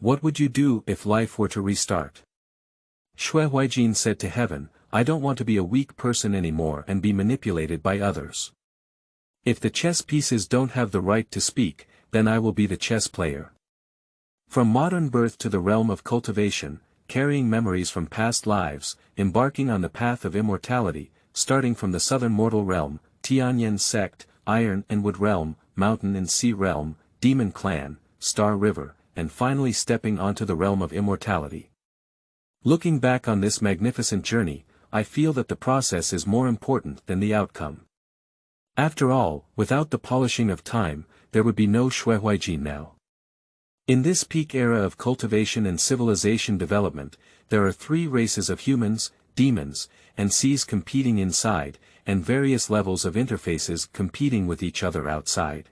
What would you do if life were to restart? Xue Huaijin said to heaven, I don't want to be a weak person anymore and be manipulated by others. If the chess pieces don't have the right to speak, then I will be the chess player. From modern birth to the realm of cultivation, carrying memories from past lives, embarking on the path of immortality, starting from the southern mortal realm, Tianyan Sect, Iron and Wood realm, Mountain and Sea realm, Demon clan, Star River, and finally stepping onto the realm of immortality. Looking back on this magnificent journey, I feel that the process is more important than the outcome. After all, without the polishing of time, there would be no Xue Huaijin now. In this peak era of cultivation and civilization development, there are three races of humans, demons, and seas competing inside, and various levels of interfaces competing with each other outside.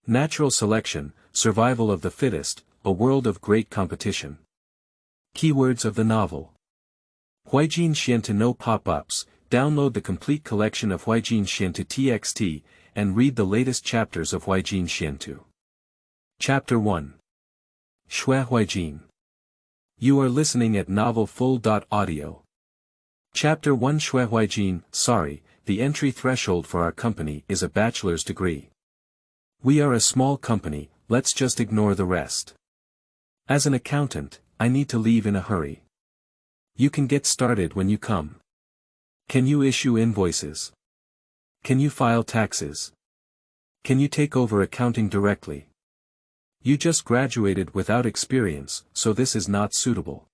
Natural selection, survival of the fittest, a world of great competition. Keywords of the novel. Huaijin Xiantu no pop-ups. Download the complete collection of Huaijin Xiantu TXT, and read the latest chapters of Huaijin Xiantu. Chapter 1. Xue Huaijin. You are listening at novelfull.audio. Chapter 1 Xue Huaijin. Sorry, the entry threshold for our company is a bachelor's degree. We are a small company, let's just ignore the rest. As an accountant, I need to leave in a hurry. You can get started when you come. Can you issue invoices? Can you file taxes? Can you take over accounting directly? You just graduated without experience, so this is not suitable.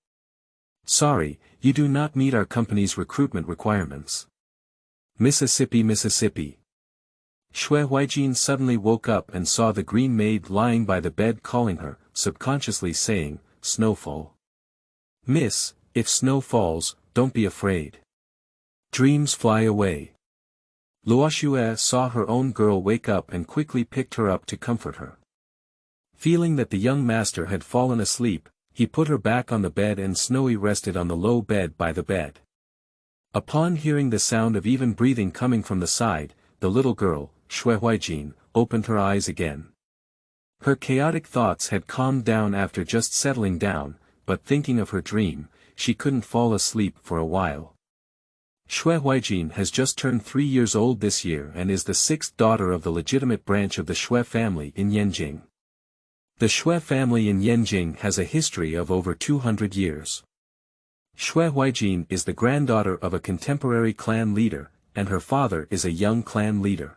Sorry, you do not meet our company's recruitment requirements. Mississippi, Mississippi. Xue Huaijin suddenly woke up and saw the green maid lying by the bed calling her, subconsciously saying, Snowfall. Miss, if snow falls, don't be afraid. Dreams fly away. Luoxue saw her own girl wake up and quickly picked her up to comfort her. Feeling that the young master had fallen asleep, he put her back on the bed and Snowy rested on the low bed by the bed. Upon hearing the sound of even breathing coming from the side, the little girl, Xue Huaijin, opened her eyes again. Her chaotic thoughts had calmed down after just settling down, but thinking of her dream, she couldn't fall asleep for a while. Xue Huaijin has just turned 3 years old this year and is the 6th daughter of the legitimate branch of the Xue family in Yanjing. The Xue family in Yanjing has a history of over 200 years. Xue Huaijin is the granddaughter of a contemporary clan leader, and her father is a young clan leader.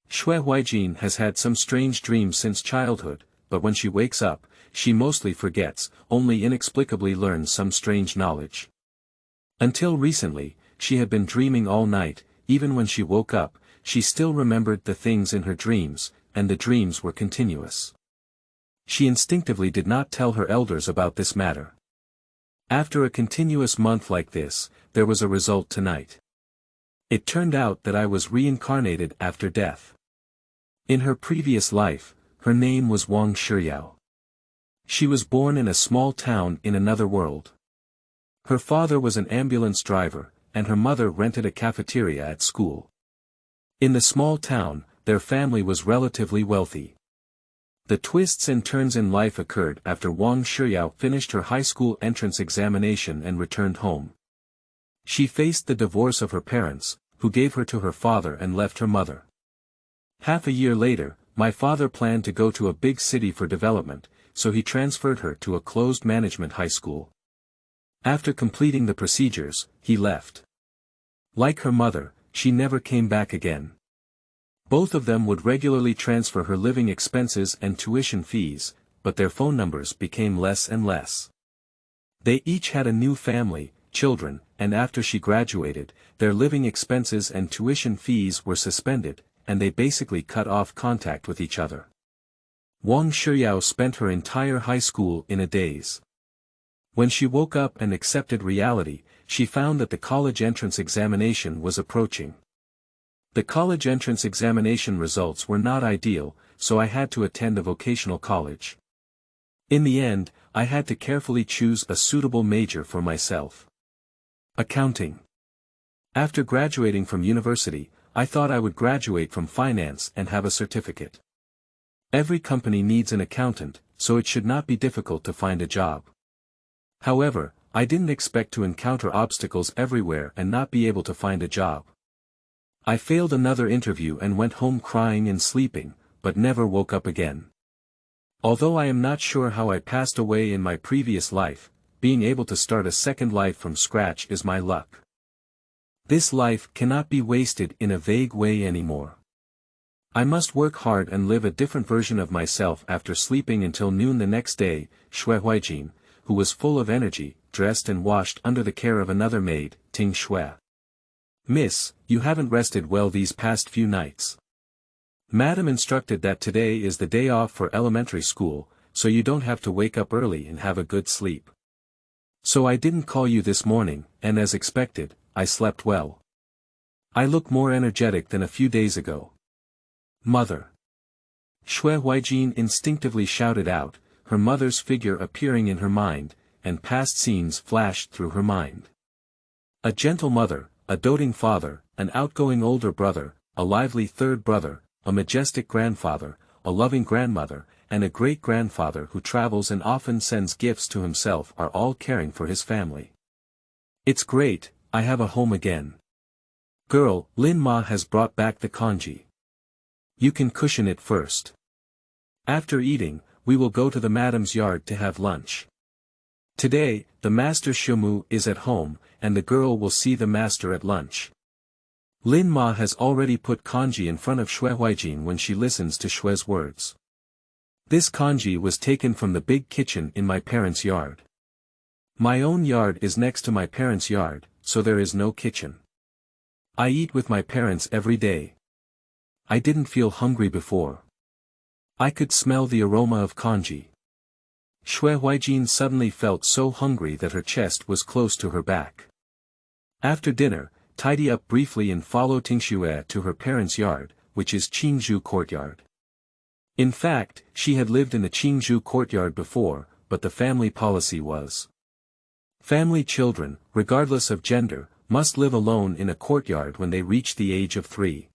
Xue Huaijin has had some strange dreams since childhood, but when she wakes up, she mostly forgets, only inexplicably learns some strange knowledge. Until recently, she had been dreaming all night, even when she woke up, she still remembered the things in her dreams, and the dreams were continuous. She instinctively did not tell her elders about this matter. After a continuous month like this, there was a result tonight. It turned out that I was reincarnated after death. In her previous life, her name was Wang Shiyao. She was born in a small town in another world. Her father was an ambulance driver, and her mother rented a cafeteria at school. In the small town, their family was relatively wealthy. The twists and turns in life occurred after Wang Shiyao finished her high school entrance examination and returned home. She faced the divorce of her parents, who gave her to her father and left her mother. Half a year later, my father planned to go to a big city for development, so he transferred her to a closed management high school. After completing the procedures, he left. Like her mother, she never came back again. Both of them would regularly transfer her living expenses and tuition fees, but their phone numbers became less and less. They each had a new family, children, and after she graduated, their living expenses and tuition fees were suspended, and they basically cut off contact with each other. Wang Shiyao spent her entire high school in a daze. When she woke up and accepted reality, she found that the college entrance examination was approaching. The college entrance examination results were not ideal, so I had to attend a vocational college. In the end, I had to carefully choose a suitable major for myself. Accounting. After graduating from university, I thought I would graduate from finance and have a certificate. Every company needs an accountant, so it should not be difficult to find a job. However, I didn't expect to encounter obstacles everywhere and not be able to find a job. I failed another interview and went home crying and sleeping, but never woke up again. Although I am not sure how I passed away in my previous life, being able to start a second life from scratch is my luck. This life cannot be wasted in a vague way anymore. I must work hard and live a different version of myself. After sleeping until noon the next day, Xue Huaijin, who was full of energy, dressed and washed under the care of another maid, Ting Xue. Miss, you haven't rested well these past few nights. Madam instructed that today is the day off for elementary school, so you don't have to wake up early and have a good sleep. So I didn't call you this morning, and as expected, I slept well. I look more energetic than a few days ago. Mother. Xue Huaijin instinctively shouted out, her mother's figure appearing in her mind, and past scenes flashed through her mind. A gentle mother, a doting father, an outgoing older brother, a lively third brother, a majestic grandfather, a loving grandmother, and a great-grandfather who travels and often sends gifts to himself are all caring for his family. It's great, I have a home again. Girl, Lin Ma has brought back the congee. You can cushion it first. After eating, we will go to the madam's yard to have lunch. Today, the master Shumu is at home, and the girl will see the master at lunch. Lin Ma has already put congee in front of Xue Huaijin when she listens to Xue's words. This congee was taken from the big kitchen in my parents' yard. My own yard is next to my parents' yard, so there is no kitchen. I eat with my parents every day. I didn't feel hungry before. I could smell the aroma of congee. Xue Huaijin suddenly felt so hungry that her chest was close to her back. After dinner, tidy up briefly and follow Tingxue to her parents' yard, which is Qingzhou courtyard. In fact, she had lived in the Qingzhou courtyard before, but the family policy was: family children, regardless of gender, must live alone in a courtyard when they reach the age of 3.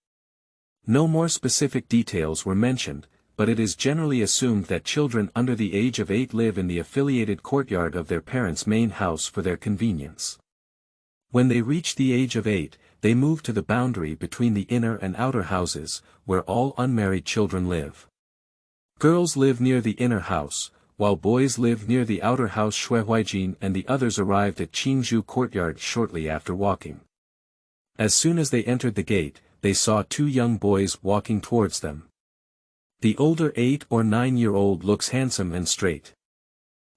No more specific details were mentioned, but it is generally assumed that children under the age of 8 live in the affiliated courtyard of their parents' main house for their convenience. When they reach the age of 8, they move to the boundary between the inner and outer houses, where all unmarried children live. Girls live near the inner house, while boys live near the outer house. Xue Huaijin and the others arrived at Qingzhou courtyard shortly after walking. As soon as they entered the gate, they saw 2 young boys walking towards them. The older 8 or 9-year-old looks handsome and straight.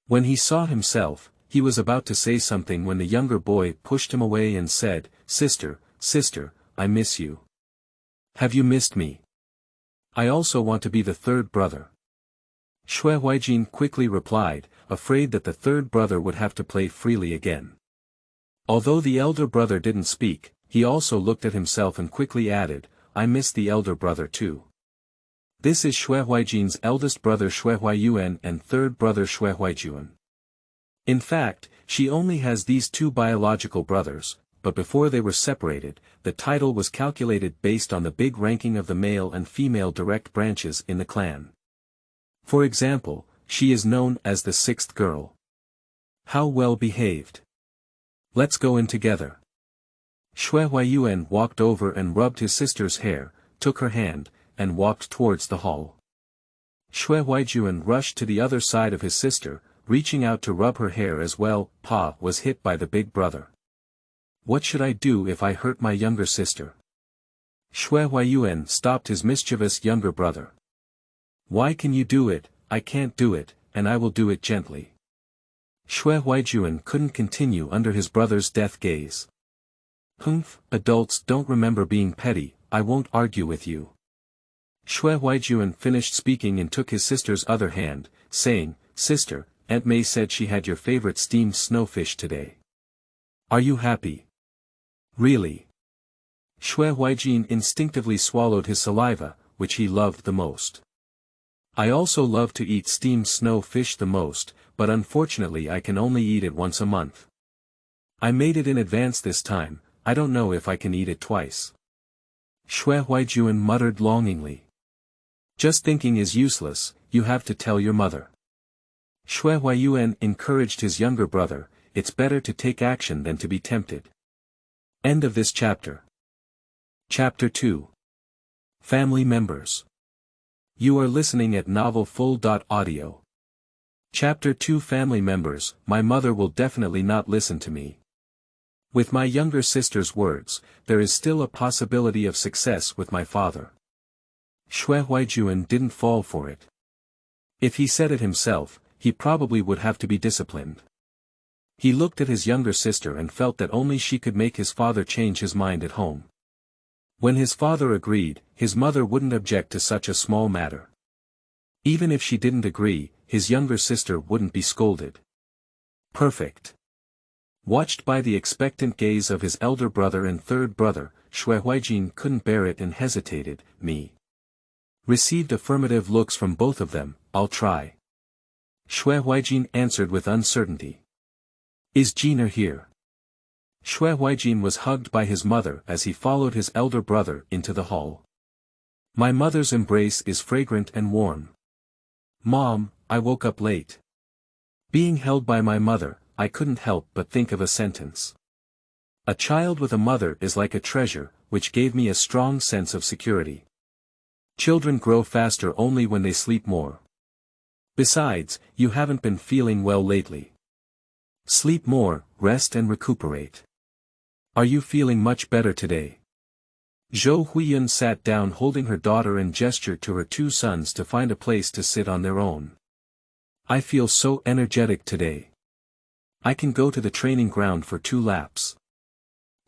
When he saw himself, he was about to say something when the younger boy pushed him away and said, "Sister, sister, I miss you. Have you missed me? I also want to be the third brother." Xue Huaijin quickly replied, afraid that the third brother would have to play freely again. Although the elder brother didn't speak, he also looked at himself and quickly added, "I miss the elder brother too." This is Xue Huaijin's eldest brother Xue Huaiyuan and third brother Xue Huaijuan. In fact, she only has these 2 biological brothers, but before they were separated, the title was calculated based on the big ranking of the male and female direct branches in the clan. For example, she is known as the 6th girl. How well behaved. Let's go in together. Xue Huaiyuan walked over and rubbed his sister's hair, took her hand, and walked towards the hall. Xue Huaijuan rushed to the other side of his sister, reaching out to rub her hair as well. Pa was hit by the big brother. What should I do if I hurt my younger sister? Xue Huaiyuan stopped his mischievous younger brother. Why can you do it? I can't do it, and I will do it gently. Xue Huaijuan couldn't continue under his brother's death gaze. Humph, adults don't remember being petty, I won't argue with you. Xue Huaijuan finished speaking and took his sister's other hand, saying, "Sister, Aunt May said she had your favorite steamed snowfish today. Are you happy?" Really? Xue Huaijin instinctively swallowed his saliva, which he loved the most. I also love to eat steamed snow fish the most, but unfortunately I can only eat it once a month. I made it in advance this time, I don't know if I can eat it twice. Xue Huaijuan muttered longingly. Just thinking is useless, you have to tell your mother. Xue Huaijin encouraged his younger brother, it's better to take action than to be tempted. End of this chapter. Chapter 2. Family Members. You are listening at novelfull.audio. Chapter 2. Family Members. My mother will definitely not listen to me. With my younger sister's words, there is still a possibility of success with my father. Xue Huaijin didn't fall for it. If he said it himself, he probably would have to be disciplined. He looked at his younger sister and felt that only she could make his father change his mind at home. When his father agreed, his mother wouldn't object to such a small matter. Even if she didn't agree, his younger sister wouldn't be scolded. Perfect. Watched by the expectant gaze of his elder brother and third brother, Xue Huaijin couldn't bear it and hesitated. Me. Received affirmative looks from both of them. I'll try. Xue Huaijin answered with uncertainty. Is Jiner here? Xue Huaijin was hugged by his mother as he followed his elder brother into the hall. My mother's embrace is fragrant and warm. Mom, I woke up late. Being held by my mother, I couldn't help but think of a sentence. A child with a mother is like a treasure, which gave me a strong sense of security. Children grow faster only when they sleep more. Besides, you haven't been feeling well lately. Sleep more, rest and recuperate. Are you feeling much better today? Xue Huaijin sat down holding her daughter and gestured to her two sons to find a place to sit on their own. I feel so energetic today. I can go to the training ground for 2 laps.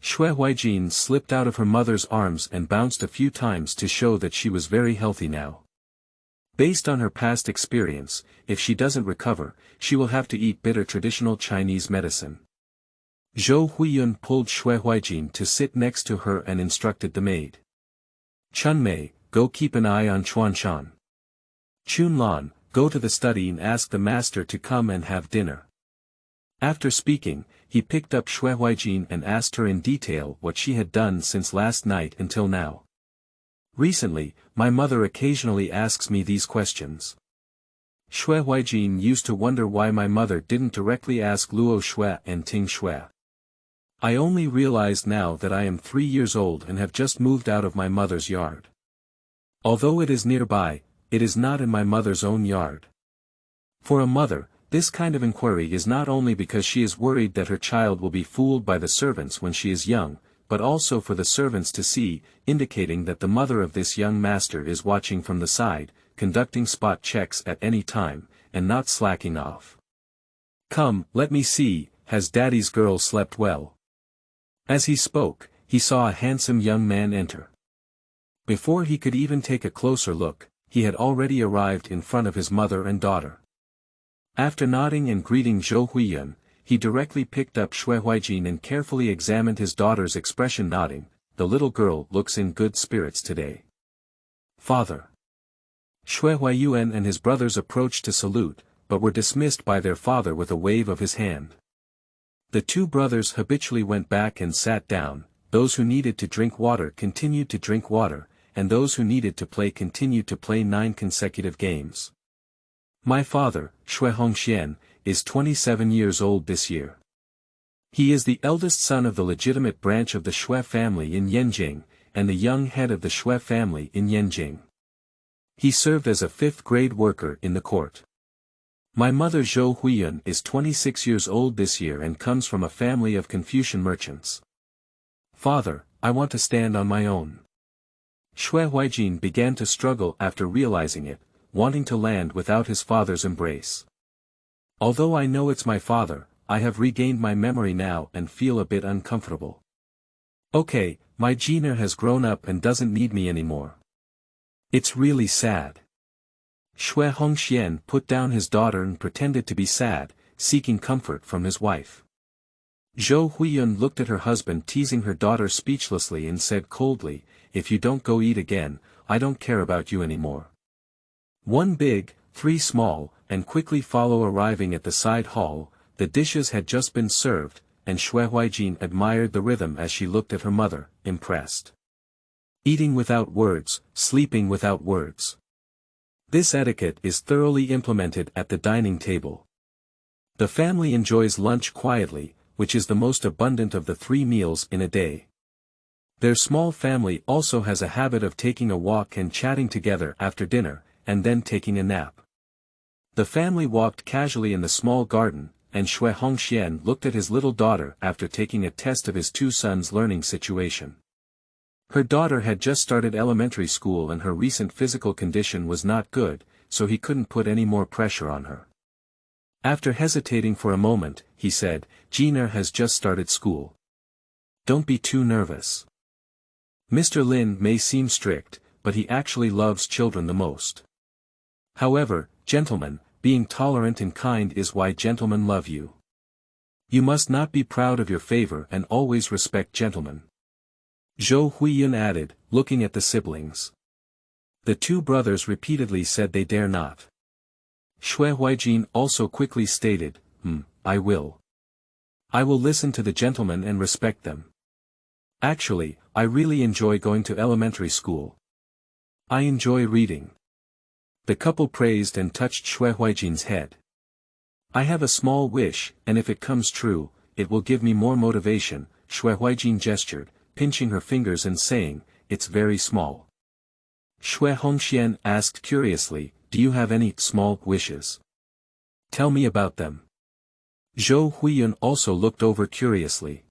Xue Huaijin slipped out of her mother's arms and bounced a few times to show that she was very healthy now. Based on her past experience, if she doesn't recover, she will have to eat bitter traditional Chinese medicine. Xue Huaijin pulled Xue Huaijin to sit next to her and instructed the maid. Chunmei, go keep an eye on Chuanshan. Chunlan, go to the study and ask the master to come and have dinner. After speaking, he picked up Xue Huaijin and asked her in detail what she had done since last night until now. Recently, my mother occasionally asks me these questions. Xue Huaijin used to wonder why my mother didn't directly ask Luo Xue and Ting Xue. I only realized now that I am 3 years old and have just moved out of my mother's yard. Although it is nearby, it is not in my mother's own yard. For a mother, this kind of inquiry is not only because she is worried that her child will be fooled by the servants when she is young, but also for the servants to see, indicating that the mother of this young master is watching from the side, conducting spot checks at any time, and not slacking off. Come, let me see, has daddy's girl slept well? As he spoke, he saw a handsome young man enter. Before he could even take a closer look, he had already arrived in front of his mother and daughter. After nodding and greeting Xue Huaijin, he directly picked up Xue Huaijin and carefully examined his daughter's expression, nodding. The little girl looks in good spirits today. Father. Xue Huaijin and his brothers approached to salute, but were dismissed by their father with a wave of his hand. The 2 brothers habitually went back and sat down. Those who needed to drink water continued to drink water, and those who needed to play continued to play 9 consecutive games. My father, Xue Hongxian, is 27 years old this year. He is the eldest son of the legitimate branch of the Xue family in Yanjing, and the young head of the Xue family in Yanjing. He served as a 5th-grade worker in the court. My mother Xue Huaijin is 26 years old this year and comes from a family of Confucian merchants. Father, I want to stand on my own. Xue Huaijin began to struggle after realizing it, wanting to land without his father's embrace. Although I know it's my father, I have regained my memory now and feel a bit uncomfortable. Okay, my Jiner has grown up and doesn't need me anymore. It's really sad. Xue Hongxian put down his daughter and pretended to be sad, seeking comfort from his wife. Xue Huaijin looked at her husband teasing her daughter speechlessly and said coldly, if you don't go eat again, I don't care about you anymore. 1 big, 3 small, and quickly follow arriving at the side hall. The dishes had just been served, and Xue Huaijin admired the rhythm as she looked at her mother, impressed. Eating without words, sleeping without words. This etiquette is thoroughly implemented at the dining table. The family enjoys lunch quietly, which is the most abundant of the 3 meals in a day. Their small family also has a habit of taking a walk and chatting together after dinner, and then taking a nap. The family walked casually in the small garden, and Xue Huaijin looked at his little daughter after taking a test of his 2 sons' learning situation. Her daughter had just started elementary school and her recent physical condition was not good, so he couldn't put any more pressure on her. After hesitating for a moment, he said, "Gina has just started school. Don't be too nervous. Mr. Lin may seem strict, but he actually loves children the most. However, gentlemen, being tolerant and kind is why gentlemen love you. You must not be proud of your favor and always respect gentlemen." Xue Huaijin added, looking at the siblings. The 2 brothers repeatedly said they dare not. Xue Huaijin also quickly stated, I will. I will listen to the gentlemen and respect them. Actually, I really enjoy going to elementary school. I enjoy reading. The couple praised and touched Xue Huaijin's head. I have a small wish, and if it comes true, it will give me more motivation, Xue Huaijin gestured, pinching her fingers and saying, "It's very small." Xue Huaijin asked curiously, "Do you have any small wishes? Tell me about them." Xue Huaijin also looked over curiously.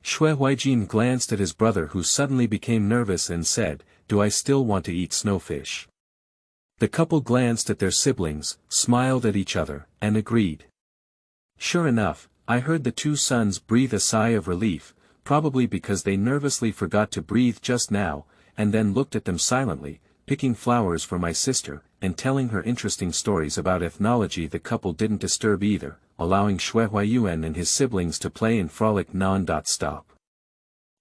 Xue Huaijin glanced at his brother who suddenly became nervous and said, "Do I still want to eat snowfish?" The couple glanced at their siblings, smiled at each other, and agreed. Sure enough, I heard the 2 sons breathe a sigh of relief, probably because they nervously forgot to breathe just now, and then looked at them silently, picking flowers for my sister, and telling her interesting stories about ethnology. The couple didn't disturb either, allowing Xue Huaiyuan and his siblings to play and frolic non-stop.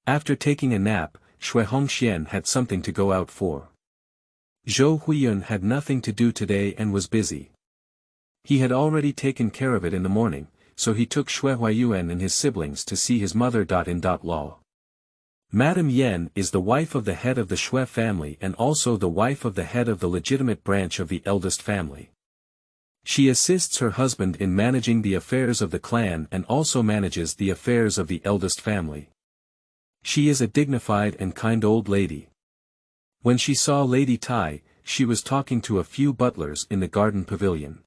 After taking a nap, Xue Huaijin had something to go out for. Xue Huaijin had nothing to do today and was busy. He had already taken care of it in the morning, so he took Xue Huaiyuan and his siblings to see his mother-in-law. Madame Yan is the wife of the head of the Xue family and also the wife of the head of the legitimate branch of the eldest family. She assists her husband in managing the affairs of the clan and also manages the affairs of the eldest family. She is a dignified and kind old lady. When she saw Lady Tai, she was talking to a few butlers in the garden pavilion.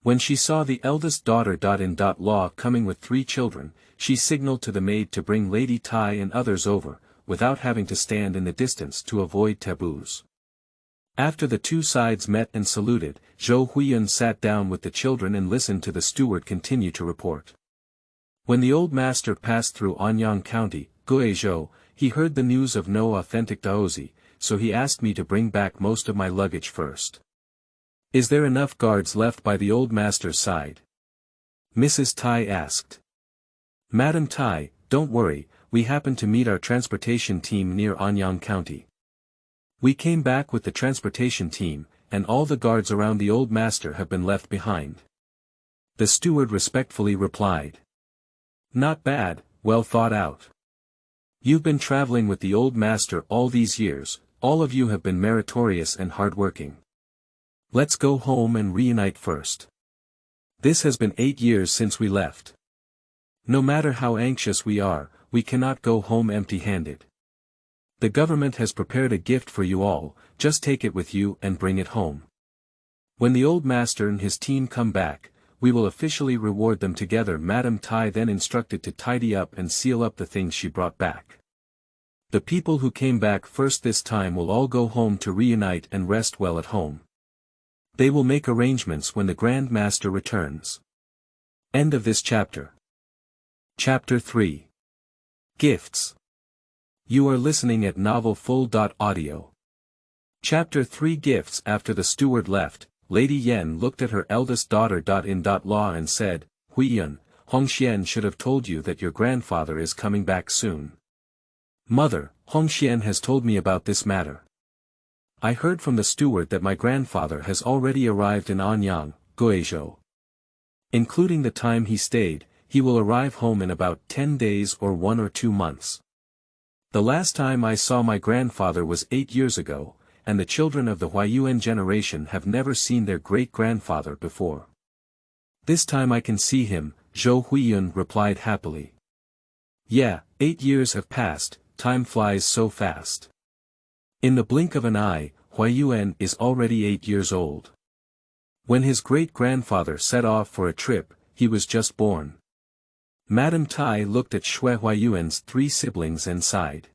When she saw the eldest daughter-in-law coming with 3 children, she signaled to the maid to bring Lady Tai and others over, without having to stand in the distance to avoid taboos. After the 2 sides met and saluted, Xue Huaijin sat down with the children and listened to the steward continue to report. When the old master passed through Anyang County, Guizhou, he heard the news of no authentic daozi, so he asked me to bring back most of my luggage first. Is there enough guards left by the old master's side? Mrs. Tai asked. Madam Tai, don't worry, we happened to meet our transportation team near Anyang County. We came back with the transportation team, and all the guards around the old master have been left behind. The steward respectfully replied. Not bad, well thought out. You've been traveling with the old master all these years, all of you have been meritorious and hardworking. Let's go home and reunite first. This has been 8 years since we left. No matter how anxious we are, we cannot go home empty-handed. The government has prepared a gift for you all, just take it with you and bring it home. When the old master and his team come back, we will officially reward them together. Madam Tai then instructed to tidy up and seal up the things she brought back. The people who came back first this time will all go home to reunite and rest well at home. They will make arrangements when the Grand Master returns. End of this chapter. Chapter 3. Gifts. You are listening at novelfull.audio. Chapter 3 Gifts. After the steward left, Lady Yan looked at her eldest daughter-in-law and said, Huaiyun, Hongxian should have told you that your grandfather is coming back soon. Mother, Hongxian has told me about this matter. I heard from the steward that my grandfather has already arrived in Anyang, Guizhou. Including the time he stayed, he will arrive home in about 10 days or 1 or 2 months. The last time I saw my grandfather was 8 years ago, and the children of the Huaiyuan generation have never seen their great-grandfather before. This time I can see him, Xue Huaijin replied happily. Yeah, 8 years have passed, time flies so fast. In the blink of an eye, Huaiyuan is already 8 years old. When his great-grandfather set off for a trip, he was just born. Madame Tai looked at Xue Huaiyuan's 3 siblings and sighed.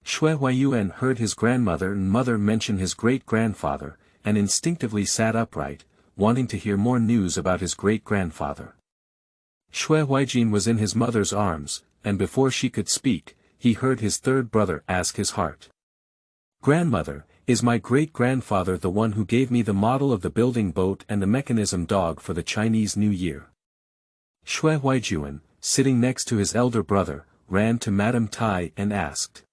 Xue Huaiyuan heard his grandmother and mother mention his great-grandfather, and instinctively sat upright, wanting to hear more news about his great-grandfather. Xue Huaijin was in his mother's arms, and before she could speak, he heard his third brother ask his heart. Grandmother, is my great-grandfather the one who gave me the model of the building boat and the mechanism dog for the Chinese New Year? Xue Huaijin, sitting next to his elder brother, ran to Madame Tai and asked.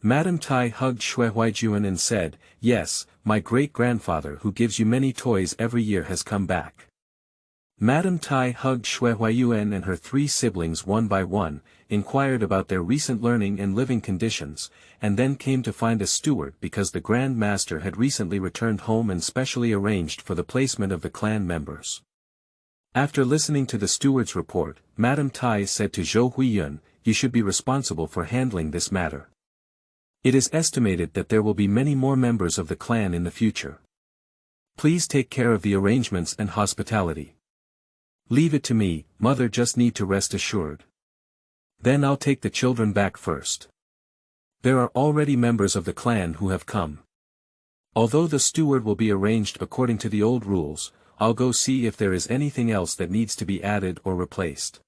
Madame Tai hugged Xue Huaijin and said, yes, my great-grandfather who gives you many toys every year has come back. Madame Tai hugged Xue Huaiyuan and her 3 siblings one by one, inquired about their recent learning and living conditions, and then came to find a steward because the Grand Master had recently returned home and specially arranged for the placement of the clan members. After listening to the steward's report, Madame Tai said to Xue Huaijin, you should be responsible for handling this matter. It is estimated that there will be many more members of the clan in the future. Please take care of the arrangements and hospitality. Leave it to me, mother just need to rest assured. Then I'll take the children back first. There are already members of the clan who have come. Although the steward will be arranged according to the old rules, I'll go see if there is anything else that needs to be added or replaced.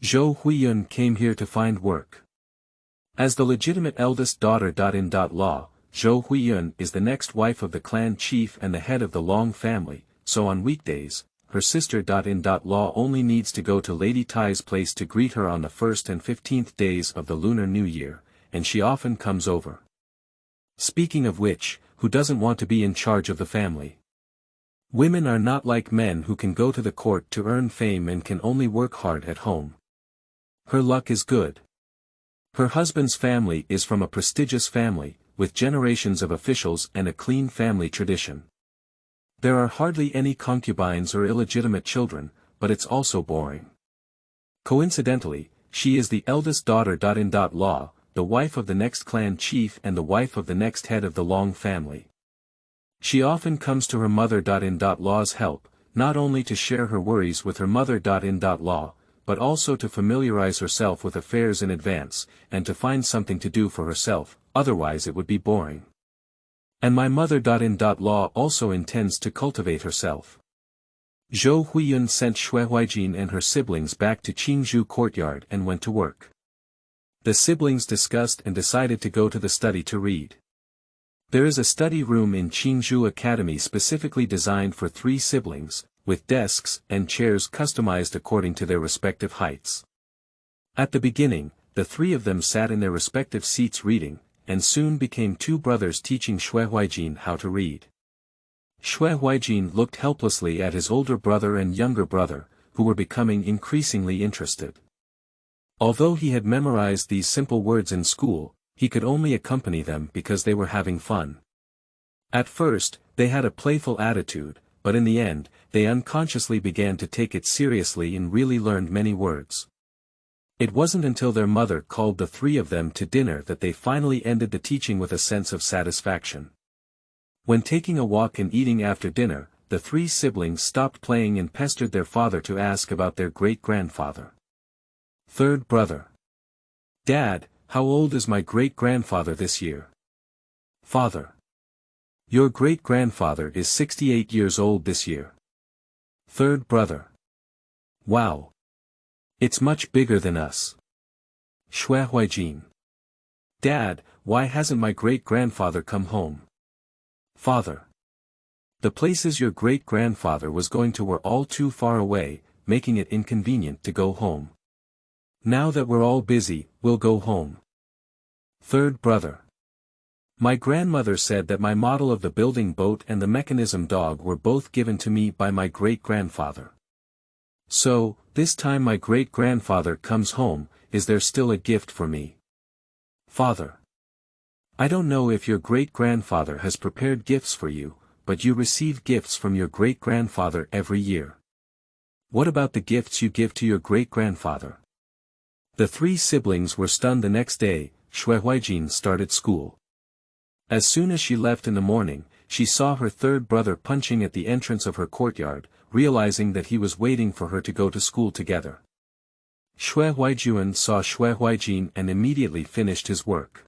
Xue Huaijin came here to find work. As the legitimate eldest daughter-in-law, Xue Huaijin is the next wife of the clan chief and the head of the Long family, so on weekdays, her sister-in-law only needs to go to Lady Tai's place to greet her on the 1st and 15th days of the Lunar New Year, and she often comes over. Speaking of which, who doesn't want to be in charge of the family? Women are not like men who can go to the court to earn fame and can only work hard at home. Her luck is good. Her husband's family is from a prestigious family, with generations of officials and a clean family tradition. There are hardly any concubines or illegitimate children, but it's also boring. Coincidentally, she is the eldest daughter-in-law, the wife of the next clan chief and the wife of the next head of the Long family. She often comes to her mother-in-law's help, not only to share her worries with her mother-in-law, but also to familiarize herself with affairs in advance, and to find something to do for herself, otherwise it would be boring. And my mother-in-law also intends to cultivate herself. Xue Huaijin sent Xue Huaijin and her siblings back to Qingzhou courtyard and went to work. The siblings discussed and decided to go to the study to read. There is a study room in Qingzhou Academy specifically designed for 3 siblings, with desks and chairs customized according to their respective heights. At the beginning, the 3 of them sat in their respective seats reading, and soon became 2 brothers teaching Xue Huaijin how to read. Xue Huaijin looked helplessly at his older brother and younger brother, who were becoming increasingly interested. Although he had memorized these simple words in school, he could only accompany them because they were having fun. At first, they had a playful attitude, but in the end, they unconsciously began to take it seriously and really learned many words. It wasn't until their mother called the 3 of them to dinner that they finally ended the teaching with a sense of satisfaction. When taking a walk and eating after dinner, the 3 siblings stopped playing and pestered their father to ask about their great-grandfather. Third brother. Dad, how old is my great-grandfather this year? Father. Your great-grandfather is 68 years old this year. Third brother. Wow. It's much bigger than us. Xue Huaijin. Dad, why hasn't my great-grandfather come home? Father. The places your great-grandfather was going to were all too far away, making it inconvenient to go home. Now that we're all busy, we'll go home. Third brother. My grandmother said that my model of the building boat and the mechanism dog were both given to me by my great-grandfather. So, this time my great-grandfather comes home, is there still a gift for me? Father. I don't know if your great-grandfather has prepared gifts for you, but you receive gifts from your great-grandfather every year. What about the gifts you give to your great-grandfather? The three siblings were stunned. The next day, Xue Huaijin started school. As soon as she left in the morning, she saw her third brother punching at the entrance of her courtyard, realizing that he was waiting for her to go to school together. Xue Huaijin saw Xue Huaijin and immediately finished his work.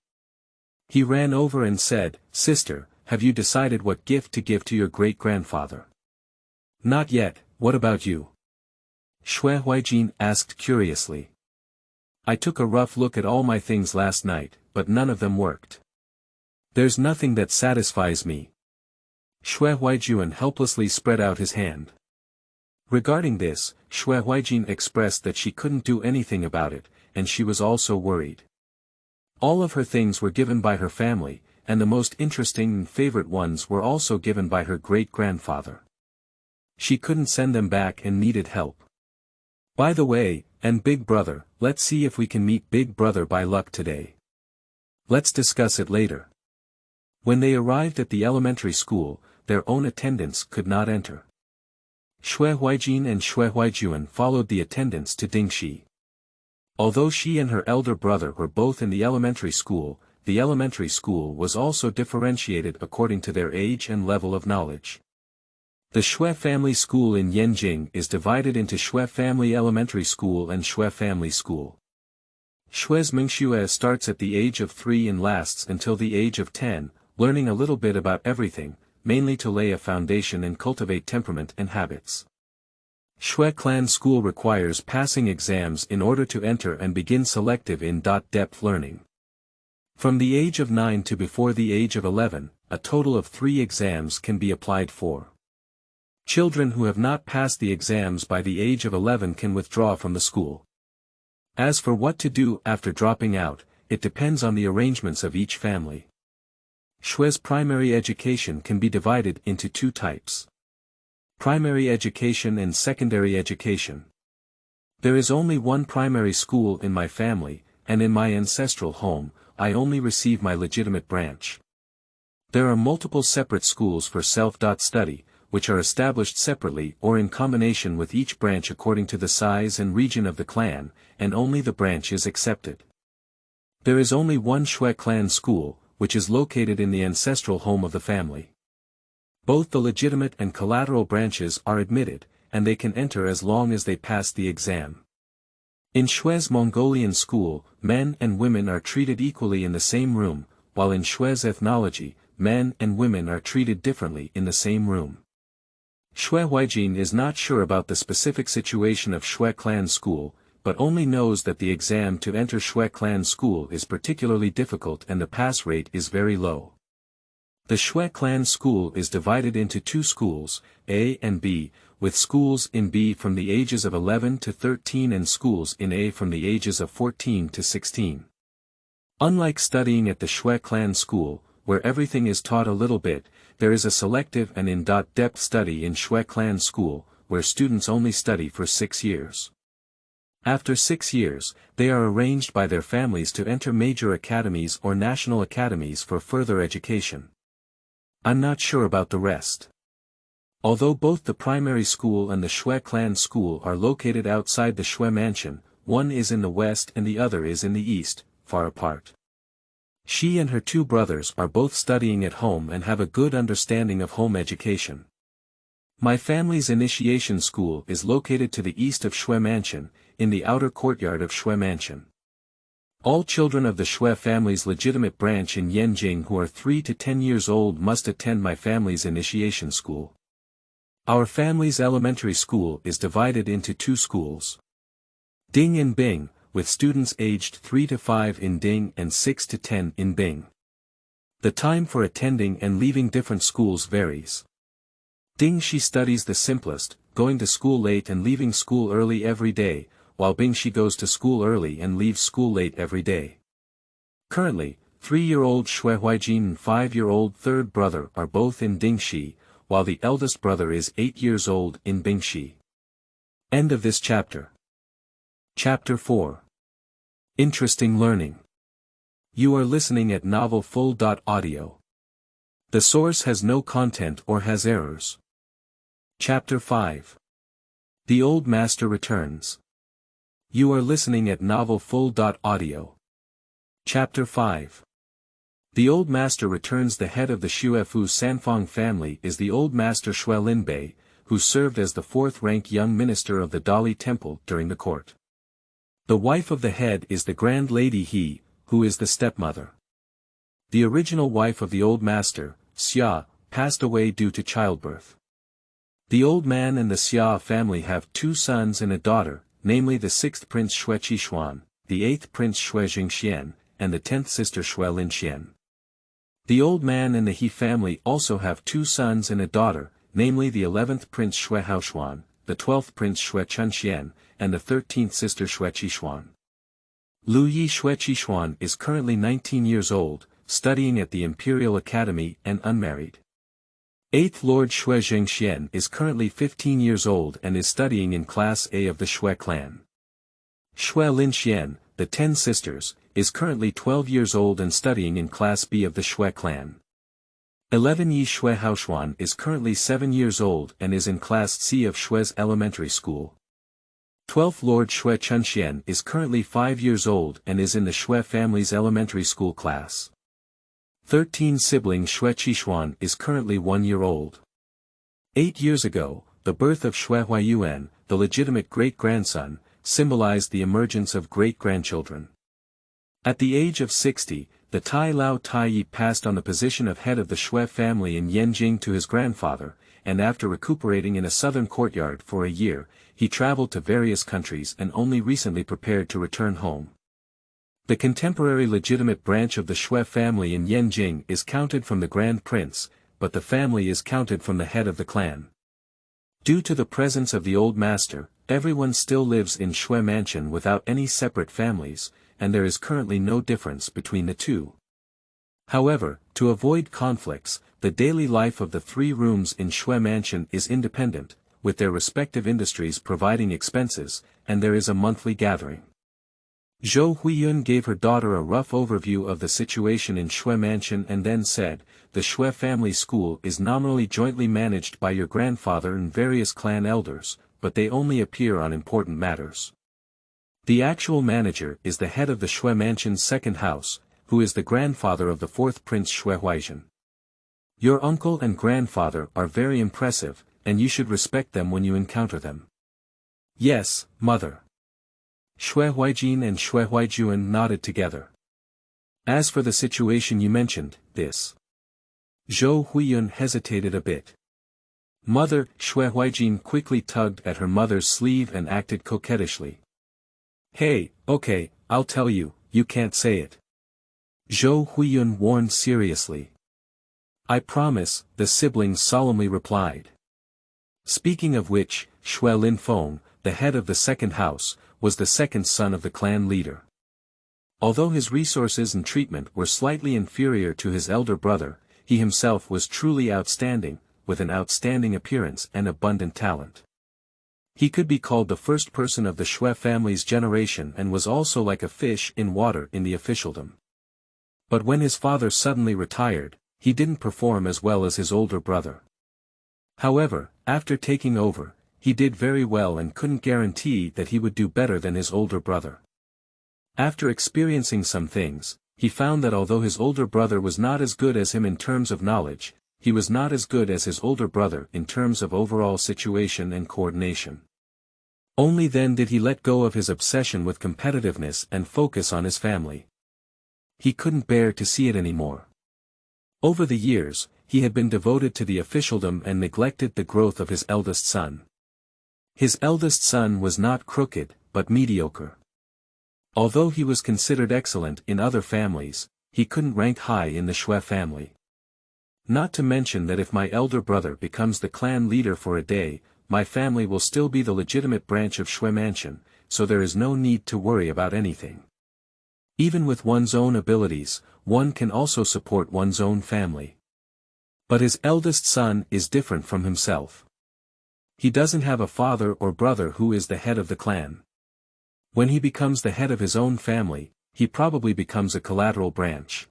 He ran over and said, "Sister, have you decided what gift to give to your great-grandfather?" "Not yet, what about you?" Xue Huaijin asked curiously. "I took a rough look at all my things last night, but none of them worked. There's nothing that satisfies me." Xue Huaijin helplessly spread out his hand. Regarding this, Xue Huaijin expressed that she couldn't do anything about it, and she was also worried. All of her things were given by her family, and the most interesting and favorite ones were also given by her great-grandfather. She couldn't send them back and needed help. "By the way, and Big Brother, let's see if we can meet Big Brother by luck today. Let's discuss it later." When they arrived at the elementary school, their own attendants could not enter. Xue Huaijin and Xue Huaijin followed the attendants to Dingxi. Although she and her elder brother were both in the elementary school was also differentiated according to their age and level of knowledge. The Xue Family School in Yanjing is divided into Xue Family Elementary School and Xue Family School. Xue's Mingxue starts at the age of 3 and lasts until the age of 10, learning a little bit about everything, mainly to lay a foundation and cultivate temperament and habits. Xue Clan School requires passing exams in order to enter and begin selective in-depth learning. From the age of 9 to before the age of 11, a total of 3 exams can be applied for. Children who have not passed the exams by the age of 11 can withdraw from the school. As for what to do after dropping out, it depends on the arrangements of each family. Xue's primary education can be divided into 2 types. Primary education and secondary education. There is only one primary school in my family, and in my ancestral home, I only receive my legitimate branch. There are multiple separate schools for self-study, which are established separately or in combination with each branch according to the size and region of the clan, and only the branch is accepted. There is only one Xue Clan school, which is located in the ancestral home of the family. Both the legitimate and collateral branches are admitted, and they can enter as long as they pass the exam. In Xue's Mongolian school, men and women are treated equally in the same room, while in Xue's ethnology, men and women are treated differently in the same room. Xue Huaijin is not sure about the specific situation of Xue Clan School, but only knows that the exam to enter Xue Clan School is particularly difficult and the pass rate is very low. The Xue Clan School is divided into 2 schools, A and B, with schools in B from the ages of 11 to 13 and schools in A from the ages of 14 to 16. Unlike studying at the Xue Clan School, where everything is taught a little bit, there is a selective and in-depth study in Xue Clan School, where students only study for 6 years. After 6 years, they are arranged by their families to enter major academies or national academies for further education. I'm not sure about the rest. Although both the primary school and the Xue Clan School are located outside the Xue Mansion, one is in the west and the other is in the east, far apart. She and her 2 brothers are both studying at home and have a good understanding of home education. My family's initiation school is located to the east of Xue Mansion, in the outer courtyard of Xue Mansion. All children of the Xue family's legitimate branch in Yanjing who are 3 to 10 years old must attend my family's initiation school. Our family's elementary school is divided into 2 schools. Ding and Bing, with students aged 3 to 5 in Ding and 6 to 10 in Bing. The time for attending and leaving different schools varies. Ding she studies the simplest, going to school late and leaving school early every day, while Bing she goes to school early and leaves school late every day. Currently, 3-year-old Xue Huaijin and 5-year-old third brother are both in Dingxi, while the eldest brother is 8 years old in Bingxi. End of this chapter. Chapter 4. Interesting Learning. You are listening at novelfull.audio. The source has no content or has errors. Chapter 5. The Old Master returns. You are listening at novelfull.audio. Chapter 5. The Old Master returns. The head of the Xuefu Sanfang family is the Old Master Xue Linbei, who served as the fourth-rank young minister of the Dali Temple during the court. The wife of the head is the Grand Lady He, who is the stepmother. The original wife of the Old Master, Xia, passed away due to childbirth. The old man and the Xia family have 2 sons and a daughter, namely the 6th Prince Xue Qixuan, the 8th Prince Xue Jingxian, and the 10th sister Xue Linxian. The old man and the He family also have 2 sons and a daughter, namely the 11th Prince Xue Haoshuan, the 12th Prince Xue Chunxian, and the 13th sister Xue Qixuan. Lu Yi Xue Qixuan is currently 19 years old, studying at the Imperial Academy and unmarried. 8th Lord Xue Jingxian is currently 15 years old and is studying in Class A of the Xue clan. Xue Linxian, the 10 sisters, is currently 12 years old and studying in Class B of the Xue clan. 11 Yi Xue Haoshuan is currently 7 years old and is in Class C of Xue's elementary school. 12th Lord Xue Chunxian is currently 5 years old and is in the Xue family's elementary school class. 13 sibling Xue Qixuan is currently 1 year old. 8 years ago, the birth of Xue Huaijin, the legitimate great-grandson, symbolized the emergence of great-grandchildren. At the age of 60, the Tai Lao Taiyi passed on the position of head of the Xue family in Yanjing to his grandfather, and after recuperating in a southern courtyard for a year, he traveled to various countries and only recently prepared to return home. The contemporary legitimate branch of the Xue family in Yanjing is counted from the Grand Prince, but the family is counted from the head of the clan. Due to the presence of the Old Master, everyone still lives in Xue Mansion without any separate families, and there is currently no difference between the two. However, to avoid conflicts, the daily life of the 3 rooms in Xue Mansion is independent, with their respective industries providing expenses, and there is a monthly gathering. Xue Huaijin gave her daughter a rough overview of the situation in Xue Mansion and then said, "The Xue family school is nominally jointly managed by your grandfather and various clan elders, but they only appear on important matters. The actual manager is the head of the Xue Mansion's second house, who is the grandfather of the 4th Prince Xue Huaijin. Your uncle and grandfather are very impressive, and you should respect them when you encounter them." "Yes, mother." Xue Huaijin and Xue Huaijin nodded together. "As for the situation you mentioned, this." Xue Huaijin hesitated a bit. "Mother," Xue Huaijin quickly tugged at her mother's sleeve and acted coquettishly. "Hey, okay, I'll tell you, you can't say it." Xue Huaijin warned seriously. "I promise," the siblings solemnly replied. Speaking of which, Xue Linfeng, the head of the second house, was the second son of the clan leader. Although his resources and treatment were slightly inferior to his elder brother, he himself was truly outstanding, with an outstanding appearance and abundant talent. He could be called the first person of the Xue family's generation and was also like a fish in water in the officialdom. But when his father suddenly retired, he didn't perform as well as his older brother. However, after taking over, he did very well and couldn't guarantee that he would do better than his older brother. After experiencing some things, he found that although his older brother was not as good as him in terms of knowledge, he was not as good as his older brother in terms of overall situation and coordination. Only then did he let go of his obsession with competitiveness and focus on his family. He couldn't bear to see it anymore. Over the years, he had been devoted to the officialdom and neglected the growth of his eldest son. His eldest son was not crooked, but mediocre. Although he was considered excellent in other families, he couldn't rank high in the Xue family. Not to mention that if my elder brother becomes the clan leader for a day, my family will still be the legitimate branch of Xue Mansion, so there is no need to worry about anything. Even with one's own abilities, one can also support one's own family. But his eldest son is different from himself. He doesn't have a father or brother who is the head of the clan. When he becomes the head of his own family, he probably becomes a collateral branch.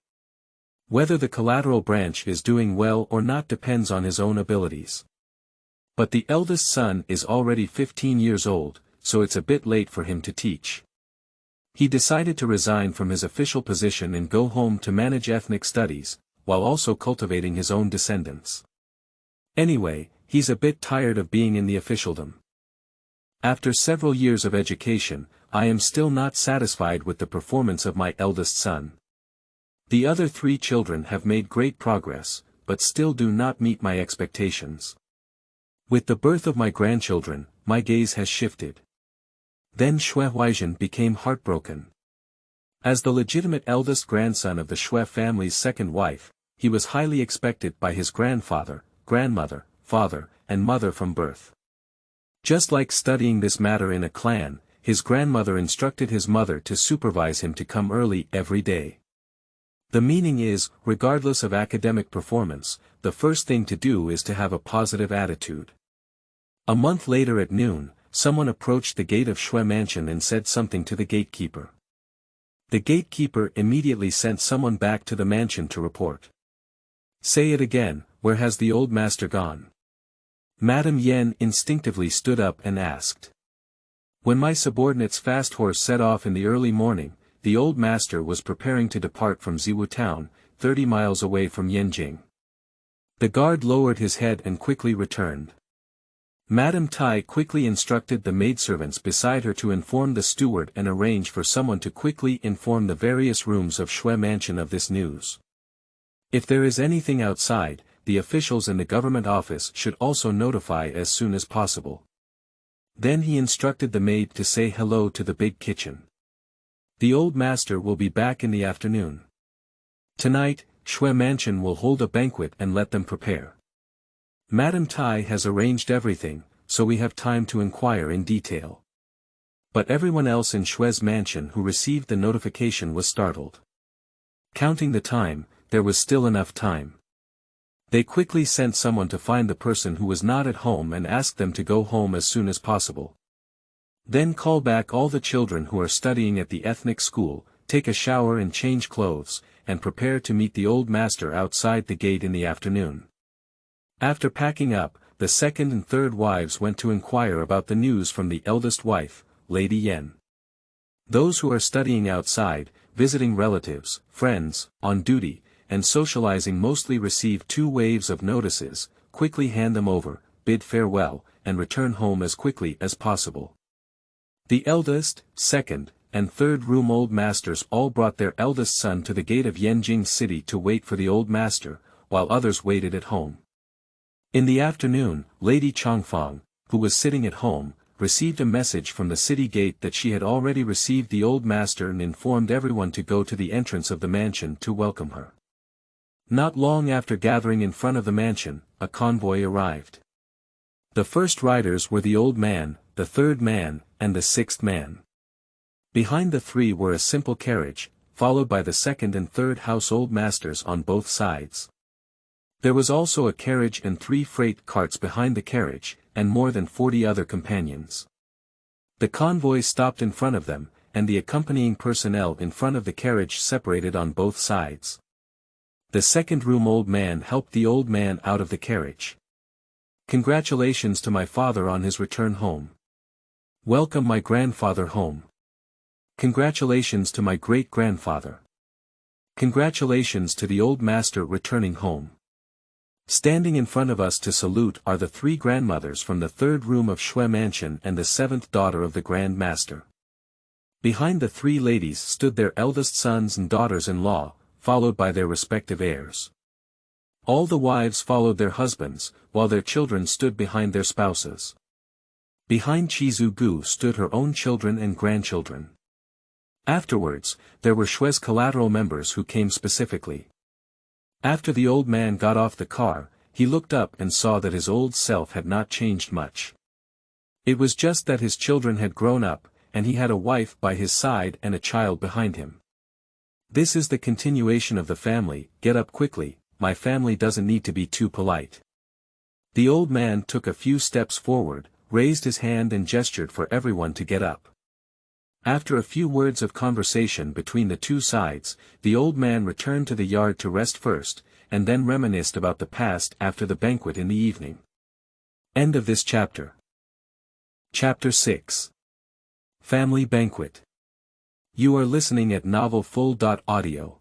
Whether the collateral branch is doing well or not depends on his own abilities. But the eldest son is already 15 years old, so it's a bit late for him to teach. He decided to resign from his official position and go home to manage ethnic studies, while also cultivating his own descendants. Anyway, he's a bit tired of being in the officialdom. After several years of education, I am still not satisfied with the performance of my eldest son. The other 3 children have made great progress, but still do not meet my expectations. With the birth of my grandchildren, my gaze has shifted. Then Xue Huaijin became heartbroken. As the legitimate eldest grandson of the Xue family's second wife, he was highly expected by his grandfather, grandmother, father, and mother from birth. Just like studying this matter in a clan, his grandmother instructed his mother to supervise him to come early every day. The meaning is, regardless of academic performance, the first thing to do is to have a positive attitude. A month later at noon, someone approached the gate of Xue Mansion and said something to the gatekeeper. The gatekeeper immediately sent someone back to the mansion to report. "Say it again, where has the old master gone?" Madame Yen instinctively stood up and asked. When my subordinate's fast horse set off in the early morning, the old master was preparing to depart from Ziwu town, 30 miles away from Yanjing. The guard lowered his head and quickly returned. Madame Tai quickly instructed the maidservants beside her to inform the steward and arrange for someone to quickly inform the various rooms of Xue Mansion of this news. If there is anything outside, the officials in the government office should also notify as soon as possible. Then he instructed the maid to say hello to the big kitchen. The old master will be back in the afternoon. Tonight, Xue Mansion will hold a banquet and let them prepare. Madame Tai has arranged everything, so we have time to inquire in detail. But everyone else in Xue's mansion who received the notification was startled. Counting the time, there was still enough time. They quickly sent someone to find the person who was not at home and asked them to go home as soon as possible. Then call back all the children who are studying at the ethnic school, take a shower and change clothes, and prepare to meet the old master outside the gate in the afternoon. After packing up, the second and third wives went to inquire about the news from the eldest wife, Lady Yen. Those who are studying outside, visiting relatives, friends, on duty, and socializing mostly receive 2 waves of notices, quickly hand them over, bid farewell, and return home as quickly as possible. The eldest, second, and third room old masters all brought their eldest son to the gate of Yanjing City to wait for the old master, while others waited at home. In the afternoon, Lady Changfang, who was sitting at home, received a message from the city gate that she had already received the old master and informed everyone to go to the entrance of the mansion to welcome her. Not long after gathering in front of the mansion, a convoy arrived. The first riders were the old man, the third man, and the sixth man. Behind the 3 were a simple carriage, followed by the second and third household masters on both sides. There was also a carriage and 3 freight carts behind the carriage, and more than 40 other companions. The convoy stopped in front of them, and the accompanying personnel in front of the carriage separated on both sides. The second room old man helped the old man out of the carriage. "Congratulations to my father on his return home. Welcome my grandfather home. Congratulations to my great-grandfather. Congratulations to the old master returning home." Standing in front of us to salute are the 3 grandmothers from the 3rd room of Xue Mansion and the 7th daughter of the Grand Master. Behind the 3 ladies stood their eldest sons and daughters-in-law, followed by their respective heirs. All the wives followed their husbands, while their children stood behind their spouses. Behind Chizu Gu stood her own children and grandchildren. Afterwards, there were Xue's collateral members who came specifically. After the old man got off the car, he looked up and saw that his old self had not changed much. It was just that his children had grown up, and he had a wife by his side and a child behind him. "This is the continuation of the family, get up quickly, my family doesn't need to be too polite." The old man took a few steps forward, raised his hand and gestured for everyone to get up. After a few words of conversation between the 2 sides, the old man returned to the yard to rest first, and then reminisced about the past after the banquet in the evening. End of this chapter. Chapter 6. Family Banquet. You are listening at novelfull.audio.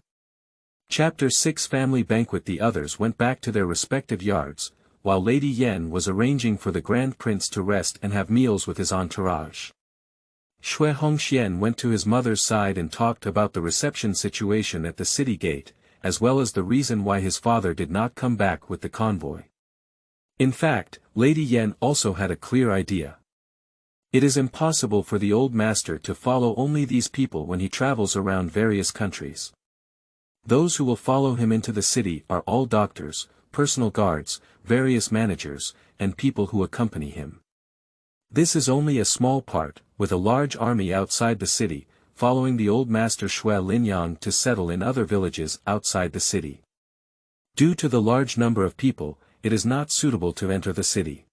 Chapter 6 Family Banquet. The others went back to their respective yards, while Lady Yan was arranging for the Grand Prince to rest and have meals with his entourage. Xue Huaijin went to his mother's side and talked about the reception situation at the city gate, as well as the reason why his father did not come back with the convoy. In fact, Lady Yan also had a clear idea. It is impossible for the old master to follow only these people when he travels around various countries. Those who will follow him into the city are all doctors, personal guards, various managers, and people who accompany him. This is only a small part, with a large army outside the city, following the old master Xue Linyang to settle in other villages outside the city. Due to the large number of people, it is not suitable to enter the city.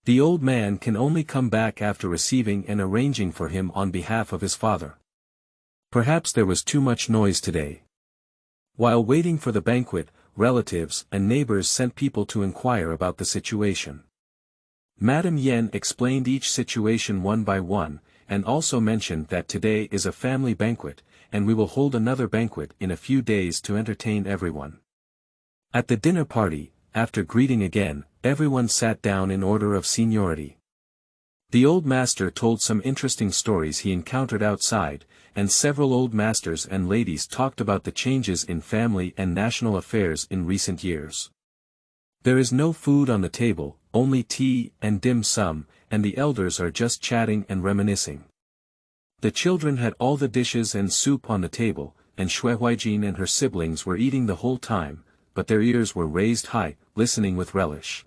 The old man can only come back after receiving and arranging for him on behalf of his father. Perhaps there was too much noise today. While waiting for the banquet, relatives and neighbors sent people to inquire about the situation. Madame Yan explained each situation one by one, and also mentioned that today is a family banquet, and we will hold another banquet in a few days to entertain everyone. At the dinner party, after greeting again, everyone sat down in order of seniority. The old master told some interesting stories he encountered outside, and several old masters and ladies talked about the changes in family and national affairs in recent years. There is no food on the table, only tea and dim sum, and the elders are just chatting and reminiscing. The children had all the dishes and soup on the table, and Xue Huaijin and her siblings were eating the whole time, but their ears were raised high, listening with relish.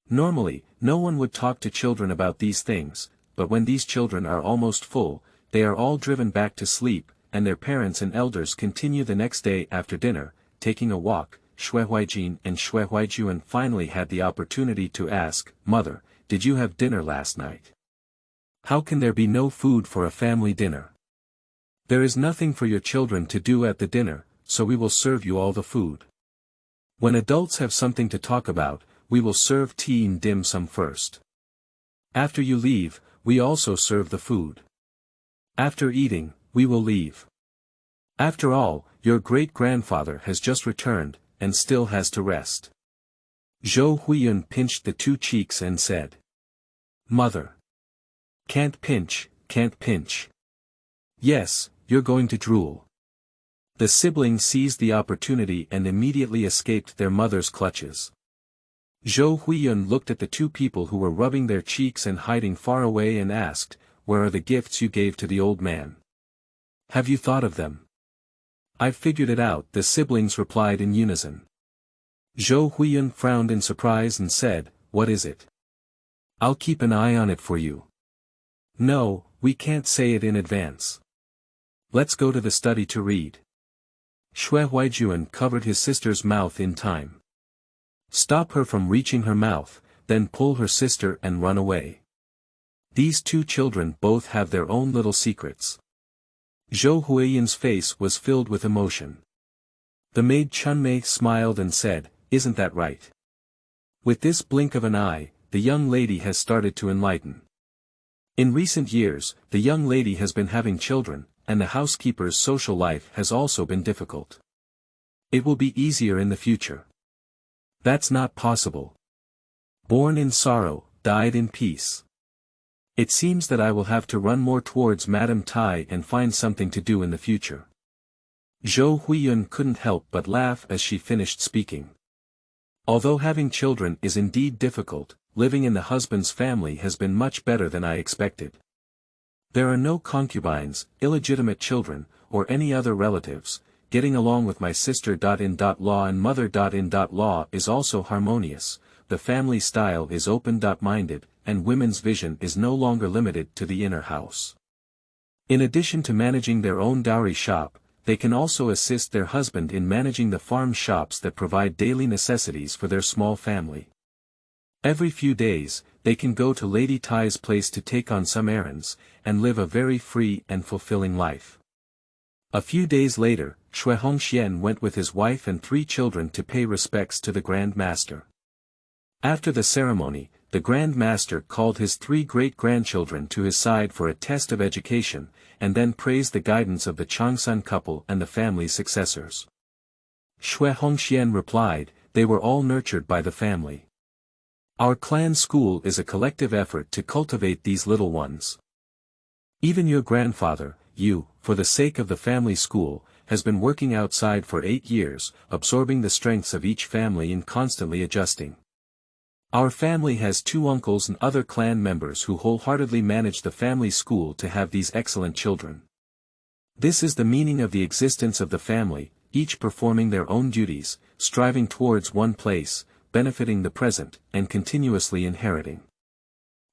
Normally, no one would talk to children about these things, but when these children are almost full, they are all driven back to sleep, and their parents and elders continue the next day after dinner, taking a walk. Xue Huaijin and Xue Huaijun finally had the opportunity to ask, "Mother, did you have dinner last night? How can there be no food for a family dinner? There is nothing for your children to do at the dinner, so we will serve you all the food. When adults have something to talk about, we will serve tea and dim sum first. After you leave, we also serve the food. After eating, we will leave. After all, your great-grandfather has just returned, and still has to rest." Xue Huaijin pinched the two cheeks and said, "Mother. Can't pinch, can't pinch. Yes, you're going to drool." The siblings seized the opportunity and immediately escaped their mother's clutches. Xue Huaijin looked at the two people who were rubbing their cheeks and hiding far away and asked, "Where are the gifts you gave to the old man? Have you thought of them?" "I've figured it out," the siblings replied in unison. Xue Huaijin frowned in surprise and said, "What is it?" "I'll keep an eye on it for you." "No, we can't say it in advance. Let's go to the study to read." Xue Huaijun covered his sister's mouth in time. "Stop her from reaching her mouth, then pull her sister and run away. These two children both have their own little secrets." Xue Huaijin's face was filled with emotion. The maid Chunmei smiled and said, "Isn't that right?" With this blink of an eye, the young lady has started to enlighten. In recent years, the young lady has been having children, and the housekeeper's social life has also been difficult. It will be easier in the future. That's not possible. Born in sorrow, died in peace. It seems that I will have to run more towards Madame Tai and find something to do in the future. Xue Huaijin couldn't help but laugh as she finished speaking. Although having children is indeed difficult, living in the husband's family has been much better than I expected. There are no concubines, illegitimate children, or any other relatives. Getting along with my sister.in.law and mother.in.law is also harmonious. The family style is open-minded, and women's vision is no longer limited to the inner house. In addition to managing their own dowry shop, they can also assist their husband in managing the farm shops that provide daily necessities for their small family. Every few days, they can go to Lady Tai's place to take on some errands, and live a very free and fulfilling life. A few days later, Xue Huaijin went with his wife and 3 children to pay respects to the Grand Master. After the ceremony, the Grand Master called his 3 great-grandchildren to his side for a test of education, and then praised the guidance of the Changsun couple and the family's successors. Xue Huaijin replied, "They were all nurtured by the family. Our clan school is a collective effort to cultivate these little ones. Even your grandfather, Yu, for the sake of the family school, has been working outside for 8 years, absorbing the strengths of each family and constantly adjusting. Our family has 2 uncles and other clan members who wholeheartedly manage the family school to have these excellent children. This is the meaning of the existence of the family, each performing their own duties, striving towards one place, benefiting the present, and continuously inheriting."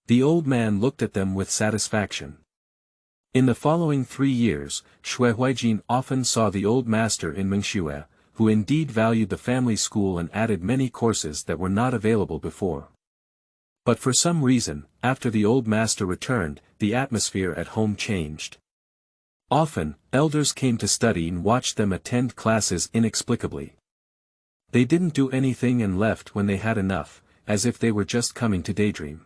The old man looked at them with satisfaction. In the following 3 years, Xue Huaijin often saw the old master in Mengxue, who indeed valued the family school and added many courses that were not available before. But for some reason, after the old master returned, the atmosphere at home changed. Often, elders came to study and watched them attend classes inexplicably. They didn't do anything and left when they had enough, as if they were just coming to daydream.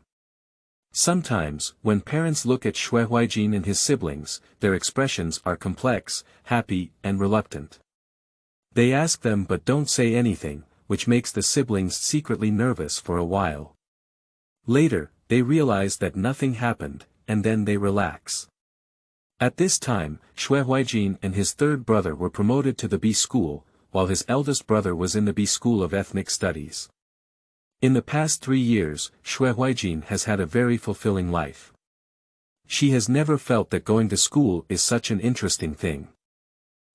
Sometimes, when parents look at Xue Huaijin and his siblings, their expressions are complex, happy, and reluctant. They ask them but don't say anything, which makes the siblings secretly nervous for a while. Later, they realize that nothing happened, and then they relax. At this time, Xue Huaijin and his 3rd brother were promoted to the B school, while his eldest brother was in the B school of ethnic studies. In the past 3 years, Xue Huaijin has had a very fulfilling life. She has never felt that going to school is such an interesting thing.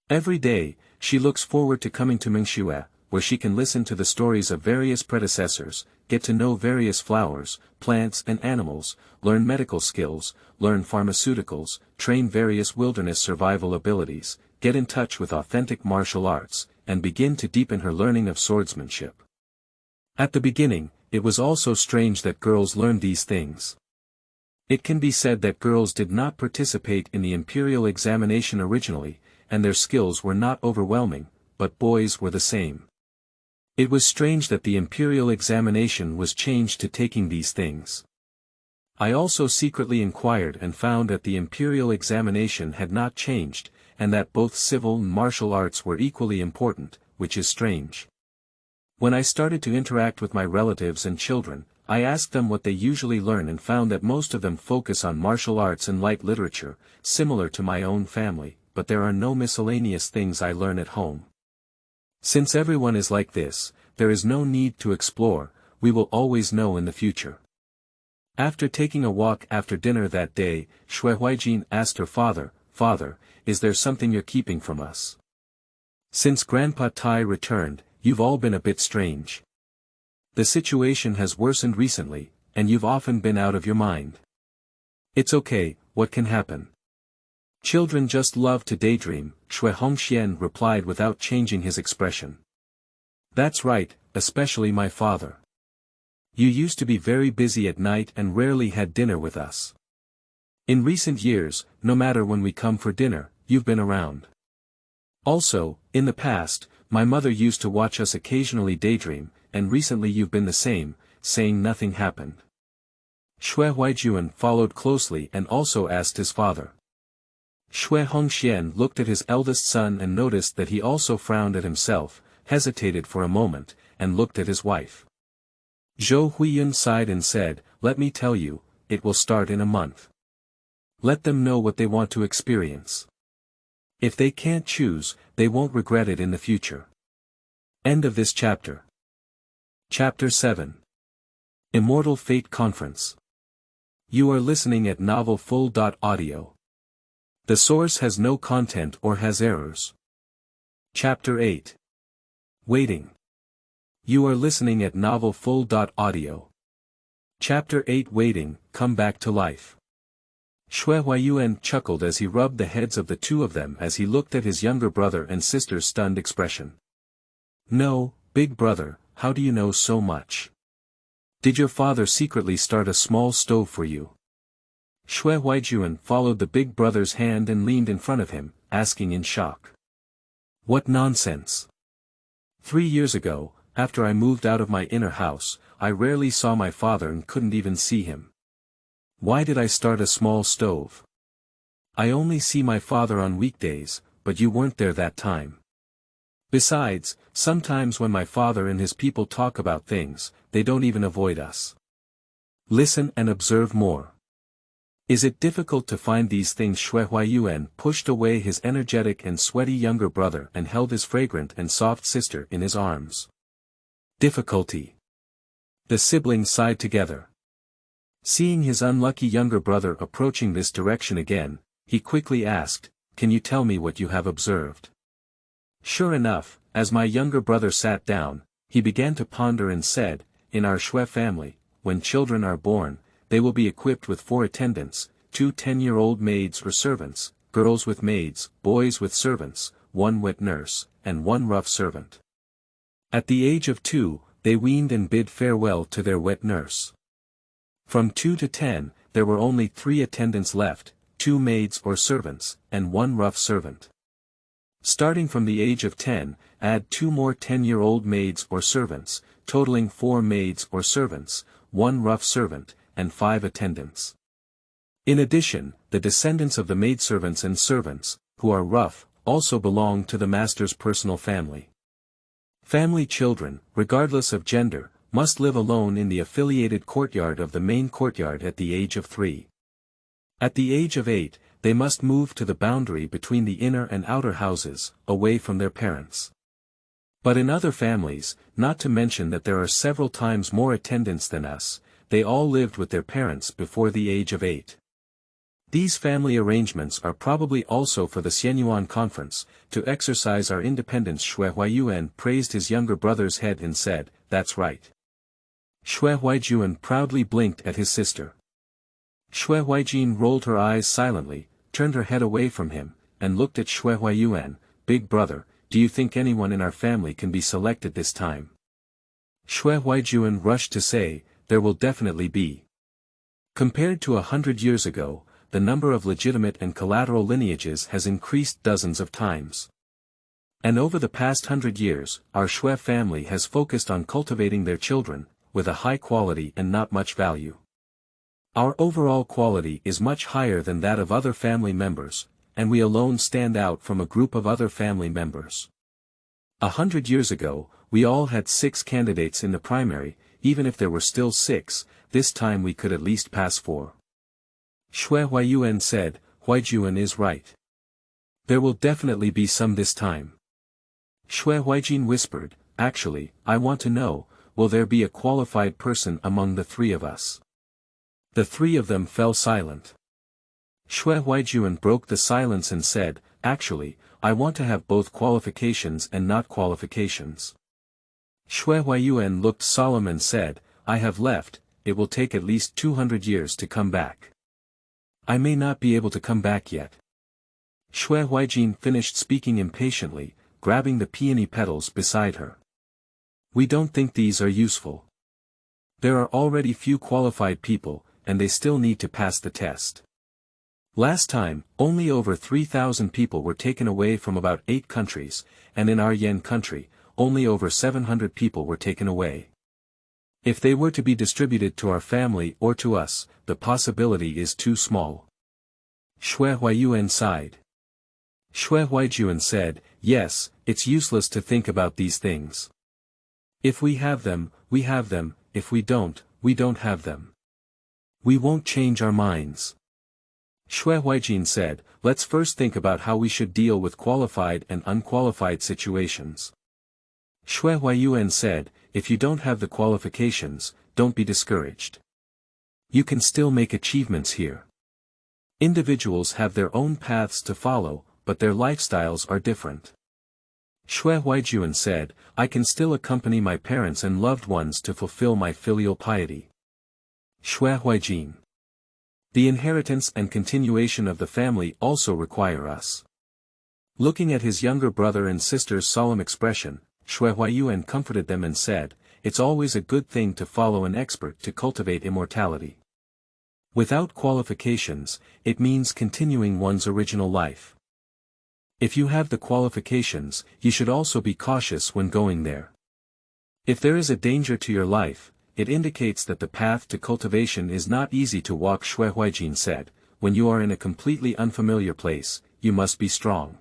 Every day, she looks forward to coming to Mengxue, where she can listen to the stories of various predecessors, get to know various flowers, plants and animals, learn medical skills, learn pharmaceuticals, train various wilderness survival abilities, get in touch with authentic martial arts, and begin to deepen her learning of swordsmanship. At the beginning, it was also strange that girls learned these things. It can be said that girls did not participate in the imperial examination originally, and their skills were not overwhelming, but boys were the same. It was strange that the imperial examination was changed to taking these things. I also secretly inquired and found that the imperial examination had not changed, and that both civil and martial arts were equally important, which is strange. When I started to interact with my relatives and children, I asked them what they usually learn and found that most of them focus on martial arts and light literature, similar to my own family, but there are no miscellaneous things I learn at home. Since everyone is like this, there is no need to explore, we will always know in the future. After taking a walk after dinner that day, Xue Huaijin asked her father, "Father, is there something you're keeping from us? Since Grandpa Tai returned, you've all been a bit strange. The situation has worsened recently, and you've often been out of your mind." "It's okay, what can happen? Children just love to daydream," Xue Huaijin replied without changing his expression. "That's right, especially my father. You used to be very busy at night and rarely had dinner with us. In recent years, no matter when we come for dinner, you've been around. Also, in the past, my mother used to watch us occasionally daydream, and recently you've been the same, saying nothing happened." Xue Huaijin followed closely and also asked his father. Xue Huaijin looked at his eldest son and noticed that he also frowned at himself, hesitated for a moment, and looked at his wife. Xue Huaijin sighed and said, "Let me tell you, it will start in a month. Let them know what they want to experience. If they can't choose, they won't regret it in the future." End of this chapter. Chapter 7. Immortal Fate Conference. You are listening at novelfull.audio. The source has no content or has errors. Chapter 8. Waiting. You are listening at novelfull.audio. Chapter 8. Waiting, Come Back to Life. Xue Huaijin chuckled as he rubbed the heads of the 2 of them as he looked at his younger brother and sister's stunned expression. "No, big brother, how do you know so much? Did your father secretly start a small stove for you?" Xue Huaijin followed the big brother's hand and leaned in front of him, asking in shock. "What nonsense! 3 years ago, after I moved out of my inner house, I rarely saw my father and couldn't even see him. Why did I start a small stove? I only see my father on weekdays, but you weren't there that time. Besides, sometimes when my father and his people talk about things, they don't even avoid us. Listen and observe more. Is it difficult to find these things? Xue Huaijin pushed away his energetic and sweaty younger brother and held his fragrant and soft sister in his arms. Difficulty. The siblings sighed together. Seeing his unlucky younger brother approaching this direction again, he quickly asked, "Can you tell me what you have observed?" Sure enough, as my younger brother sat down, he began to ponder and said, "In our Xue family, when children are born, they will be equipped with 4 attendants, 2 10-year-old maids or servants, girls with maids, boys with servants, 1 wet nurse, and 1 rough servant. At the age of 2, they weaned and bid farewell to their wet nurse. From 2 to 10, there were only 3 attendants left, 2 maids or servants, and 1 rough servant. Starting from the age of 10, add 2 more 10-year-old maids or servants, totaling 4 maids or servants, 1 rough servant, and 5 attendants. In addition, the descendants of the maidservants and servants, who are rough, also belong to the master's personal family. Family children, regardless of gender, must live alone in the affiliated courtyard of the main courtyard at the age of 3. At the age of 8, they must move to the boundary between the inner and outer houses, away from their parents. But in other families, not to mention that there are several times more attendants than us, they all lived with their parents before the age of 8. These family arrangements are probably also for the Xianyuan conference, to exercise our independence. Xue Huaijin praised his younger brother's head and said, "That's right." Xue Huaijin proudly blinked at his sister. Xue Huaijin rolled her eyes silently, turned her head away from him, and looked at Xue Huaijin, "Big brother, do you think anyone in our family can be selected this time?" Xue Huaijin rushed to say, "There will definitely be." Compared to 100 years ago, the number of legitimate and collateral lineages has increased dozens of times. And over the past 100 years, our Xue family has focused on cultivating their children, with a high quality and not much value. Our overall quality is much higher than that of other family members, and we alone stand out from a group of other family members. 100 years ago, we all had 6 candidates in the primary. Even if there were still 6, this time we could at least pass 4. Xue Huaijin said, "Huaijin is right. There will definitely be some this time." Xue Huaijin whispered, "Actually, I want to know, will there be a qualified person among the 3 of us?" The 3 of them fell silent. Xue Huaijin broke the silence and said, "Actually, I want to have both qualifications and not qualifications." Xue Huaijin looked solemn and said, "I have left, it will take at least 200 years to come back. I may not be able to come back yet." Xue Huaijin finished speaking impatiently, grabbing the peony petals beside her. "We don't think these are useful. There are already few qualified people, and they still need to pass the test. Last time, only over 3,000 people were taken away from about 8 countries, and in our Yen country, only over 700 people were taken away. If they were to be distributed to our family or to us, the possibility is too small." Xue Huaijin sighed. Xue Huaijin said, "Yes, it's useless to think about these things. If we have them, we have them, if we don't have them. We won't change our minds." Xue Huaijin said, "Let's first think about how we should deal with qualified and unqualified situations." Xue Huaijin said, "If you don't have the qualifications, don't be discouraged. You can still make achievements here. Individuals have their own paths to follow, but their lifestyles are different." Xue Huaijin said, "I can still accompany my parents and loved ones to fulfill my filial piety." Xue Huaijin. The inheritance and continuation of the family also require us. Looking at his younger brother and sister's solemn expression, Xue Huaijin comforted them and said, "It's always a good thing to follow an expert to cultivate immortality. Without qualifications, it means continuing one's original life. If you have the qualifications, you should also be cautious when going there. If there is a danger to your life, it indicates that the path to cultivation is not easy to walk. Xue Huaijin said, when you are in a completely unfamiliar place, you must be strong.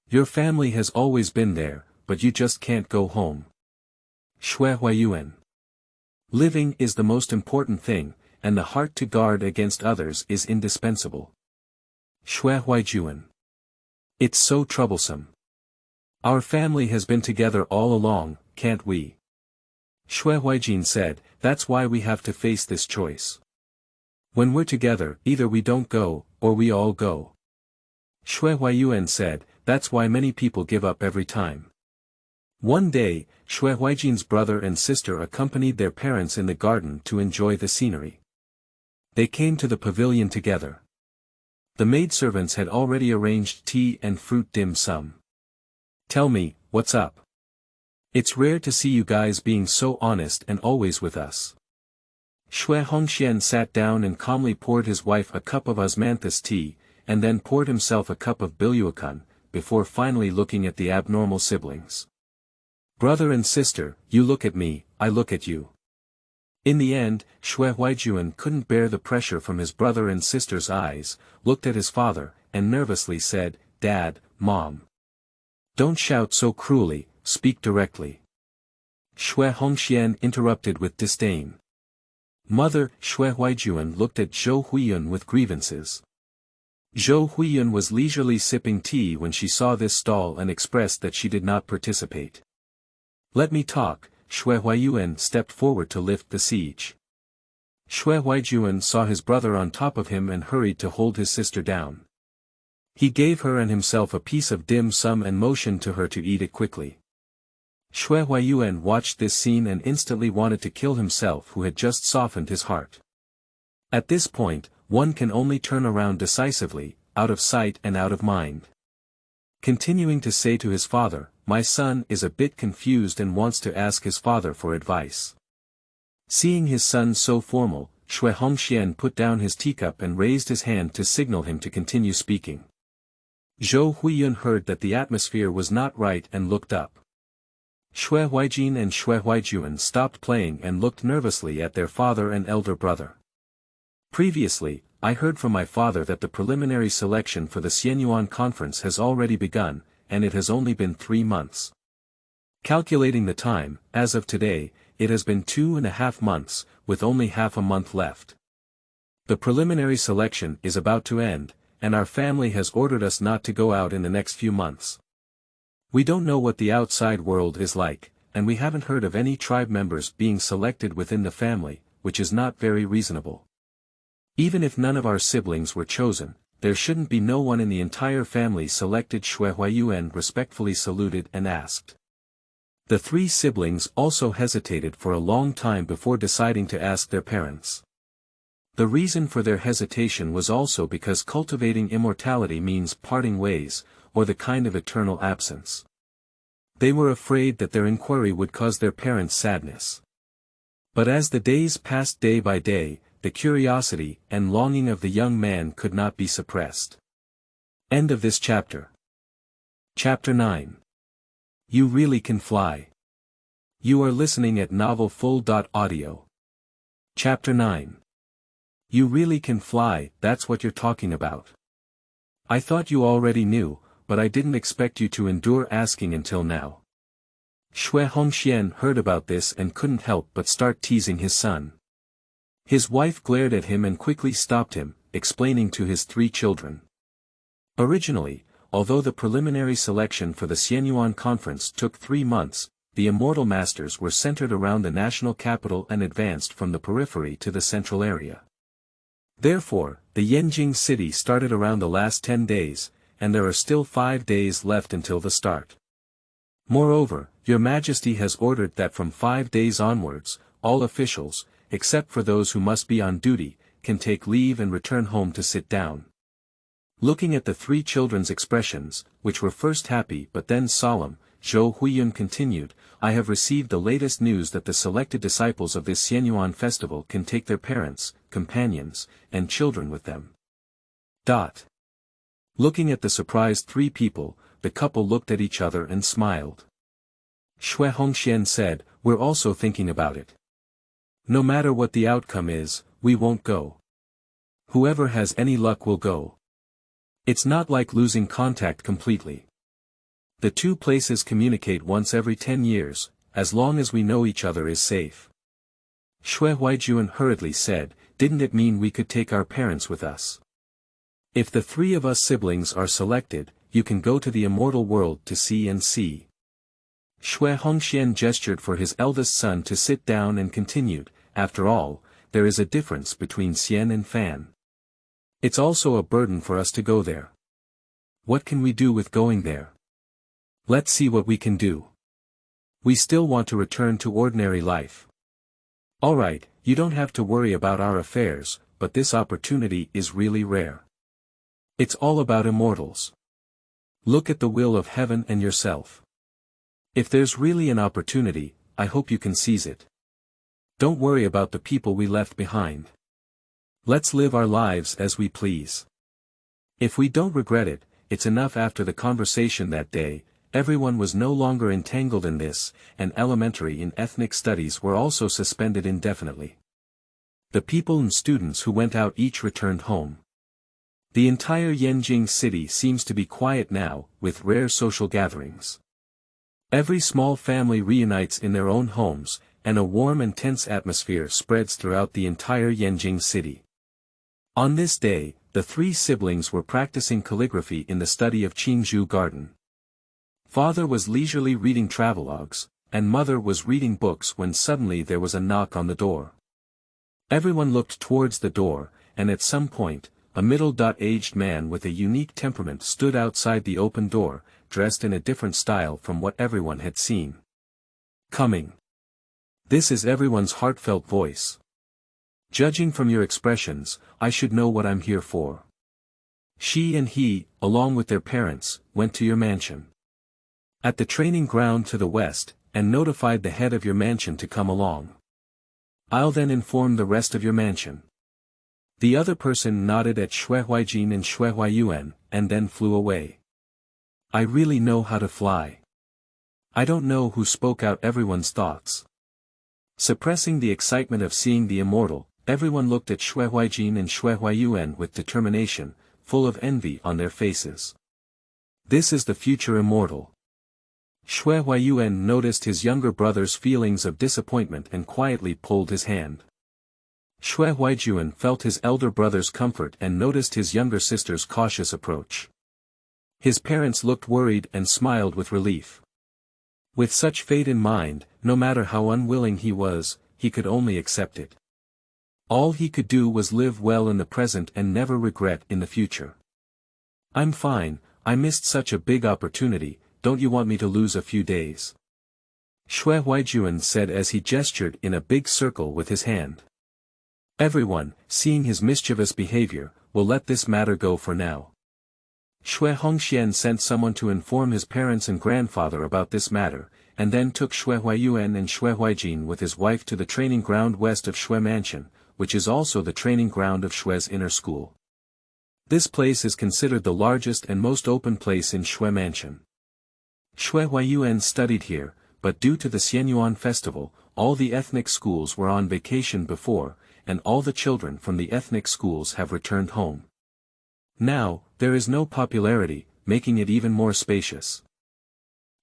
Your family has always been there, but you just can't go home. Xue Huaiyuan. Living is the most important thing, and the heart to guard against others is indispensable. Xue Huaijun. It's so troublesome. Our family has been together all along, can't we? Xue Huaijin said, that's why we have to face this choice. When we're together, either we don't go, or we all go. Xue Huaiyuan said, that's why many people give up every time. One day, Xue Huaijin's brother and sister accompanied their parents in the garden to enjoy the scenery. They came to the pavilion together. The maidservants had already arranged tea and fruit dim sum. Tell me, what's up? It's rare to see you guys being so honest and always with us. Xue Hongxian sat down and calmly poured his wife a cup of osmanthus tea, and then poured himself a cup of biluakan, before finally looking at the abnormal siblings. Brother and sister, you look at me, I look at you. In the end, Xue Huaijun couldn't bear the pressure from his brother and sister's eyes, looked at his father, and nervously said, Dad, Mom. Don't shout so cruelly, speak directly. Xue Hongxian interrupted with disdain. Mother, Xue Huaijun looked at Xue Huiyun with grievances. Xue Huiyun was leisurely sipping tea when she saw this stall and expressed that she did not participate. Let me talk. Xue Huaiyuan stepped forward to lift the siege. Xue Huaijun saw his brother on top of him and hurried to hold his sister down. He gave her and himself a piece of dim sum and motioned to her to eat it quickly. Xue Huaiyuan watched this scene and instantly wanted to kill himself who had just softened his heart. At this point, one can only turn around decisively, out of sight and out of mind. Continuing to say to his father, my son is a bit confused and wants to ask his father for advice. Seeing his son so formal, Xue Hongxian put down his teacup and raised his hand to signal him to continue speaking. Xue Huiyun heard that the atmosphere was not right and looked up. Xue Huaijin and Xue Huaijun stopped playing and looked nervously at their father and elder brother. Previously, I heard from my father that the preliminary selection for the Xianyuan conference has already begun, and it has only been 3 months. Calculating the time, as of today, it has been 2.5 months, with only half a month left. The preliminary selection is about to end, and our family has ordered us not to go out in the next few months. We don't know what the outside world is like, and we haven't heard of any tribe members being selected within the family, which is not very reasonable. Even if none of our siblings were chosen, there shouldn't be no one in the entire family selected. Xue Huaiyuan respectfully saluted and asked. The 3 siblings also hesitated for a long time before deciding to ask their parents. The reason for their hesitation was also because cultivating immortality means parting ways, or the kind of eternal absence. They were afraid that their inquiry would cause their parents sadness. But as the days passed day by day, the curiosity and longing of the young man could not be suppressed. End of this chapter. Chapter 9. You really can fly. You are listening at novelfull.audio. Chapter 9. You really can fly, that's what you're talking about. I thought you already knew, but I didn't expect you to endure asking until now. Xue Hongxian heard about this and couldn't help but start teasing his son. His wife glared at him and quickly stopped him, explaining to his 3 children. Originally, although the preliminary selection for the Xianyuan conference took 3 months, the Immortal Masters were centered around the national capital and advanced from the periphery to the central area. Therefore, the Yanjing city started around the last 10 days, and there are still 5 days left until the start. Moreover, Your Majesty has ordered that from 5 days onwards, all officials, except for those who must be on duty, can take leave and return home to sit down. Looking at the 3 children's expressions, which were first happy but then solemn, Xue Huiyun continued, I have received the latest news that the selected disciples of this Xianyuan festival can take their parents, companions, and children with them. Looking at the surprised 3 people, the couple looked at each other and smiled. Xue Huaijin said, we're also thinking about it. No matter what the outcome is, we won't go. Whoever has any luck will go. It's not like losing contact completely. The two places communicate once every 10 years, as long as we know each other is safe. Xue Huaijin hurriedly said, didn't it mean we could take our parents with us? If the three of us siblings are selected, you can go to the immortal world to see and see. Xue Huaijin gestured for his eldest son to sit down and continued, after all, there is a difference between Xian and Fan. It's also a burden for us to go there. What can we do with going there? Let's see what we can do. We still want to return to ordinary life. Alright, you don't have to worry about our affairs, but this opportunity is really rare. It's all about immortals. Look at the will of heaven and yourself. If there's really an opportunity, I hope you can seize it. Don't worry about the people we left behind. Let's live our lives as we please. If we don't regret it, it's enough. After the conversation that day, everyone was no longer entangled in this, and elementary and ethnic studies were also suspended indefinitely. The people and students who went out each returned home. The entire Yanjing city seems to be quiet now, with rare social gatherings. Every small family reunites in their own homes, and a warm and tense atmosphere spreads throughout the entire Yanjing city. On this day, the three siblings were practicing calligraphy in the study of Qingzhou Garden. Father was leisurely reading travelogues, and mother was reading books when suddenly there was a knock on the door. Everyone looked towards the door, and at some point, a middle-aged man with a unique temperament stood outside the open door, dressed in a different style from what everyone had seen. Coming. This is everyone's heartfelt voice. Judging from your expressions, I should know what I'm here for. She and he, along with their parents, went to your mansion. At the training ground to the west, and notified the head of your mansion to come along. I'll then inform the rest of your mansion. The other person nodded at Xue Huaijin and Xue Huaiyuan, and then flew away. I really know how to fly. I don't know who spoke out everyone's thoughts. Suppressing the excitement of seeing the immortal, everyone looked at Xue Huaijin and Xue Huaiyuan with determination, full of envy on their faces. This is the future immortal. Xue Huaiyuan noticed his younger brother's feelings of disappointment and quietly pulled his hand. Xue Huaijin felt his elder brother's comfort and noticed his younger sister's cautious approach. His parents looked worried and smiled with relief. With such fate in mind, no matter how unwilling he was, he could only accept it. All he could do was live well in the present and never regret in the future. I'm fine, I missed such a big opportunity, don't you want me to lose a few days? Xue Huaijin said as he gestured in a big circle with his hand. Everyone, seeing his mischievous behavior, will let this matter go for now. Xue Huaijin sent someone to inform his parents and grandfather about this matter, and then took Xue Huaiyuan and Xue Huaijin with his wife to the training ground west of Xue Mansion, which is also the training ground of Xue's inner school. This place is considered the largest and most open place in Xue Mansion. Xue Huaiyuan studied here, but due to the Xianyuan festival, all the ethnic schools were on vacation before, and all the children from the ethnic schools have returned home. Now, there is no popularity, making it even more spacious.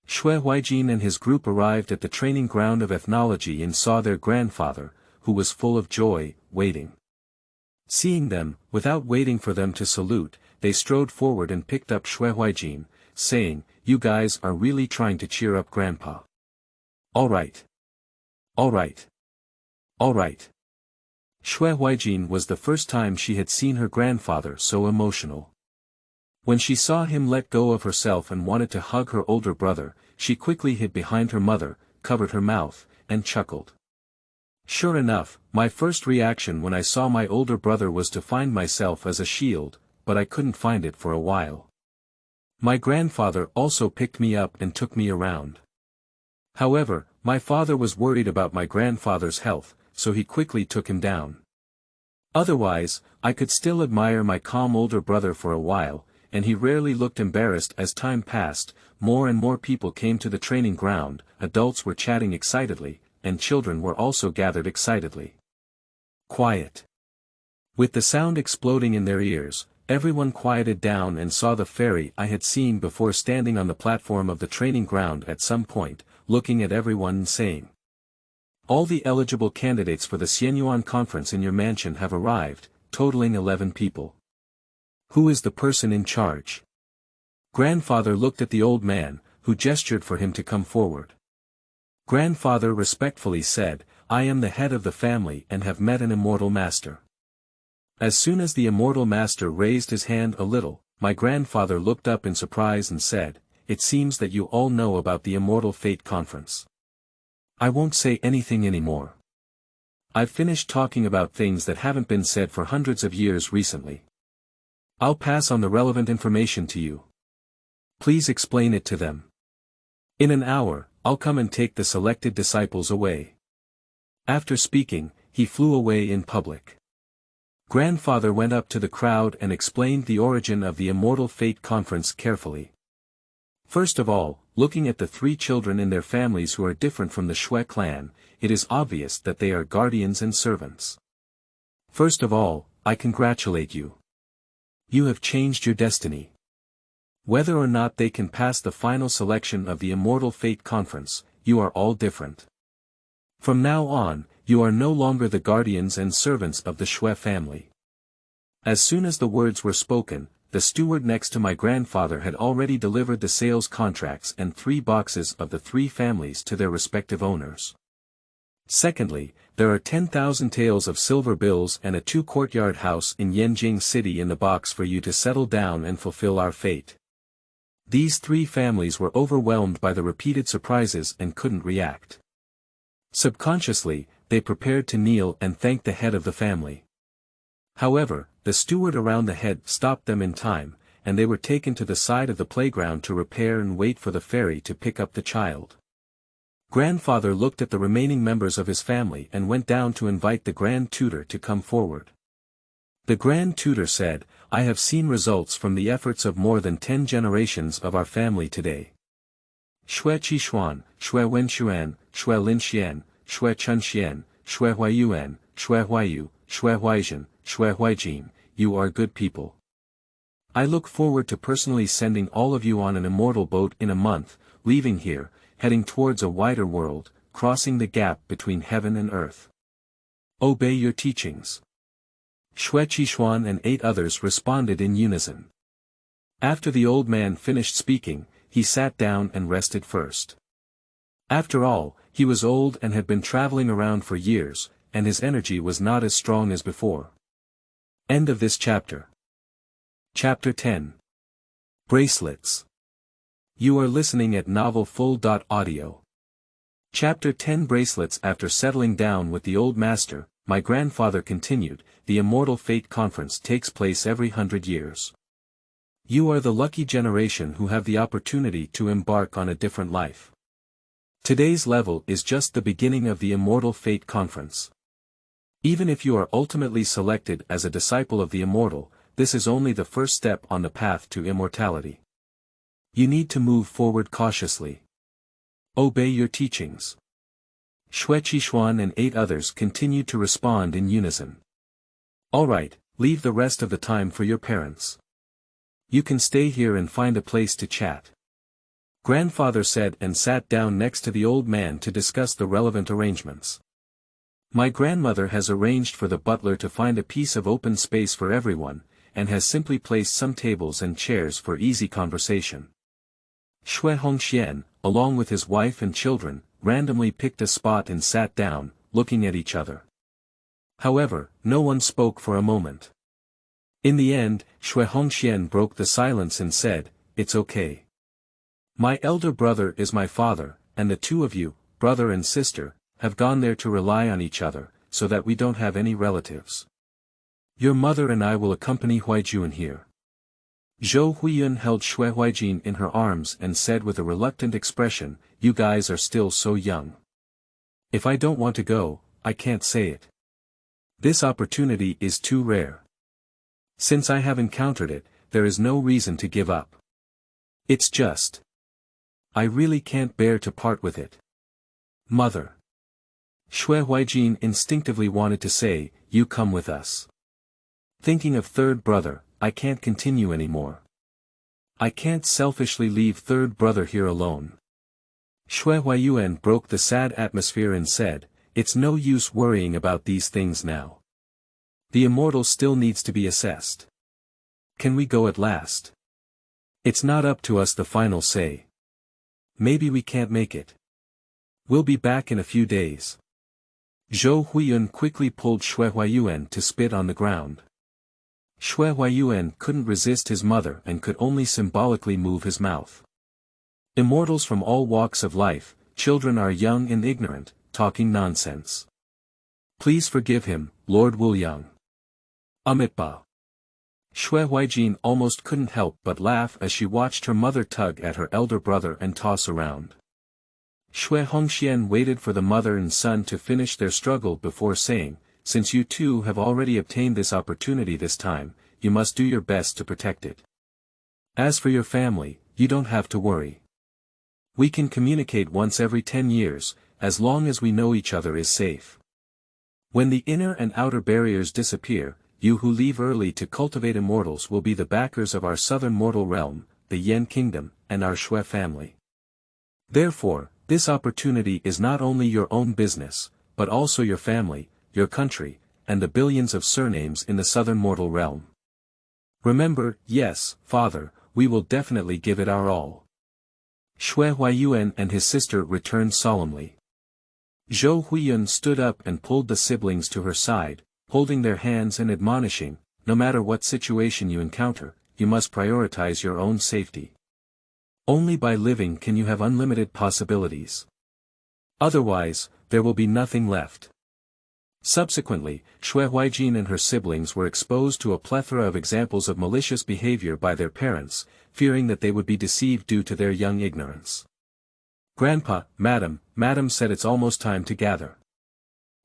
Xue Huaijin and his group arrived at the training ground of ethnology and saw their grandfather, who was full of joy, waiting. Seeing them, without waiting for them to salute, they strode forward and picked up Xue Huaijin, saying, "You guys are really trying to cheer up Grandpa. All right. All right. All right." Xue Huaijin was the first time she had seen her grandfather so emotional. When she saw him let go of herself and wanted to hug her older brother, she quickly hid behind her mother, covered her mouth, and chuckled. Sure enough, my first reaction when I saw my older brother was to find myself as a shield, but I couldn't find it for a while. My grandfather also picked me up and took me around. However, my father was worried about my grandfather's health, so he quickly took him down. Otherwise, I could still admire my calm older brother for a while, and he rarely looked embarrassed as time passed, more and more people came to the training ground, adults were chatting excitedly, and children were also gathered excitedly. Quiet. With the sound exploding in their ears, everyone quieted down and saw the fairy I had seen before standing on the platform of the training ground at some point, looking at everyone and saying, "All the eligible candidates for the Xianyuan conference in your mansion have arrived, totaling 11 people. Who is the person in charge?" Grandfather looked at the old man, who gestured for him to come forward. Grandfather respectfully said, "I am the head of the family and have met an immortal master." As soon as the immortal master raised his hand a little, my grandfather looked up in surprise and said, "It seems that you all know about the Immortal Fate Conference. I won't say anything anymore. I've finished talking about things that haven't been said for hundreds of years recently. I'll pass on the relevant information to you. Please explain it to them. In an hour, I'll come and take the selected disciples away." After speaking, he flew away in public. Grandfather went up to the crowd and explained the origin of the Immortal Fate Conference carefully. First of all, looking at the 3 children in their families who are different from the Xue clan, it is obvious that they are guardians and servants. First of all, I congratulate you. You have changed your destiny. Whether or not they can pass the final selection of the Immortal Fate Conference, you are all different. From now on, you are no longer the guardians and servants of the Xue family. As soon as the words were spoken, the steward next to my grandfather had already delivered the sales contracts and 3 boxes of the 3 families to their respective owners. Secondly, there are 10,000 taels of silver bills and a 2-courtyard house in Yanjing City in the box for you to settle down and fulfill our fate. These 3 families were overwhelmed by the repeated surprises and couldn't react. Subconsciously, they prepared to kneel and thank the head of the family. However, the steward around the head stopped them in time, and they were taken to the side of the playground to repair and wait for the fairy to pick up the child. Grandfather looked at the remaining members of his family and went down to invite the Grand Tutor to come forward. The Grand Tutor said, "I have seen results from the efforts of more than 10 generations of our family today. Xue Qixuan, Xue Wenxuan, Xue Linxian, Xue Chunxian, Xue Huaiyuan, Xue Huaiyu, Xue Huaijin, Xue Huaijin, you are good people. I look forward to personally sending all of you on an immortal boat in a month, leaving here, heading towards a wider world, crossing the gap between heaven and earth. Obey your teachings." Xue Qixuan and 8 others responded in unison. After the old man finished speaking, he sat down and rested first. After all, he was old and had been traveling around for years, and his energy was not as strong as before. End of this chapter. Chapter 10. Bracelets. You are listening at novelfull.audio. Chapter 10 Bracelets. After settling down with the old master, my grandfather continued, the Immortal Fate Conference takes place every 100 years. You are the lucky generation who have the opportunity to embark on a different life. Today's level is just the beginning of the Immortal Fate Conference. Even if you are ultimately selected as a disciple of the Immortal, this is only the first step on the path to immortality. You need to move forward cautiously. Obey your teachings. Xue Qixuan and 8 others continued to respond in unison. Alright, leave the rest of the time for your parents. You can stay here and find a place to chat. Grandfather said and sat down next to the old man to discuss the relevant arrangements. My grandmother has arranged for the butler to find a piece of open space for everyone, and has simply placed some tables and chairs for easy conversation. Xue Hongxian, along with his wife and children, randomly picked a spot and sat down, looking at each other. However, no one spoke for a moment. In the end, Xue Hongxian broke the silence and said, "It's okay. My elder brother is my father, and the 2 of you, brother and sister, have gone there to rely on each other, so that we don't have any relatives. Your mother and I will accompany Huaijin here." Xue Huaijin held Xue Huaijin in her arms and said with a reluctant expression, "You guys are still so young. If I don't want to go, I can't say it. This opportunity is too rare. Since I have encountered it, there is no reason to give up. It's just I really can't bear to part with it. Mother. Xue Huaijin instinctively wanted to say, you come with us. Thinking of third brother, I can't continue anymore. I can't selfishly leave third brother here alone. Xue Huaiyuan broke the sad atmosphere and said, it's no use worrying about these things now. The immortal still needs to be assessed. Can we go at last? It's not up to us the final say. Maybe we can't make it. We'll be back in a few days. Xue Huaijin quickly pulled Xue Huaiyuan to spit on the ground. Xue Huaiyuan couldn't resist his mother and could only symbolically move his mouth. Immortals from all walks of life, children are young and ignorant, talking nonsense. Please forgive him, Lord Wuliang. Amitba. Xue Huaijin almost couldn't help but laugh as she watched her mother tug at her elder brother and toss around. Xue Hongxian waited for the mother and son to finish their struggle before saying, since you two have already obtained this opportunity this time, you must do your best to protect it. As for your family, you don't have to worry. We can communicate once every 10 years, as long as we know each other is safe. When the inner and outer barriers disappear, you who leave early to cultivate immortals will be the backers of our southern mortal realm, the Yan Kingdom, and our Xue family. Therefore, this opportunity is not only your own business, but also your family, your country, and the billions of surnames in the southern mortal realm. Remember, yes, father, we will definitely give it our all. Xue Huaiyuan and his sister returned solemnly. Xue Huaijin stood up and pulled the siblings to her side, holding their hands and admonishing, no matter what situation you encounter, you must prioritize your own safety. Only by living can you have unlimited possibilities. Otherwise, there will be nothing left. Subsequently, Xue Huaijin and her siblings were exposed to a plethora of examples of malicious behavior by their parents, fearing that they would be deceived due to their young ignorance. Grandpa, Madam said it's almost time to gather.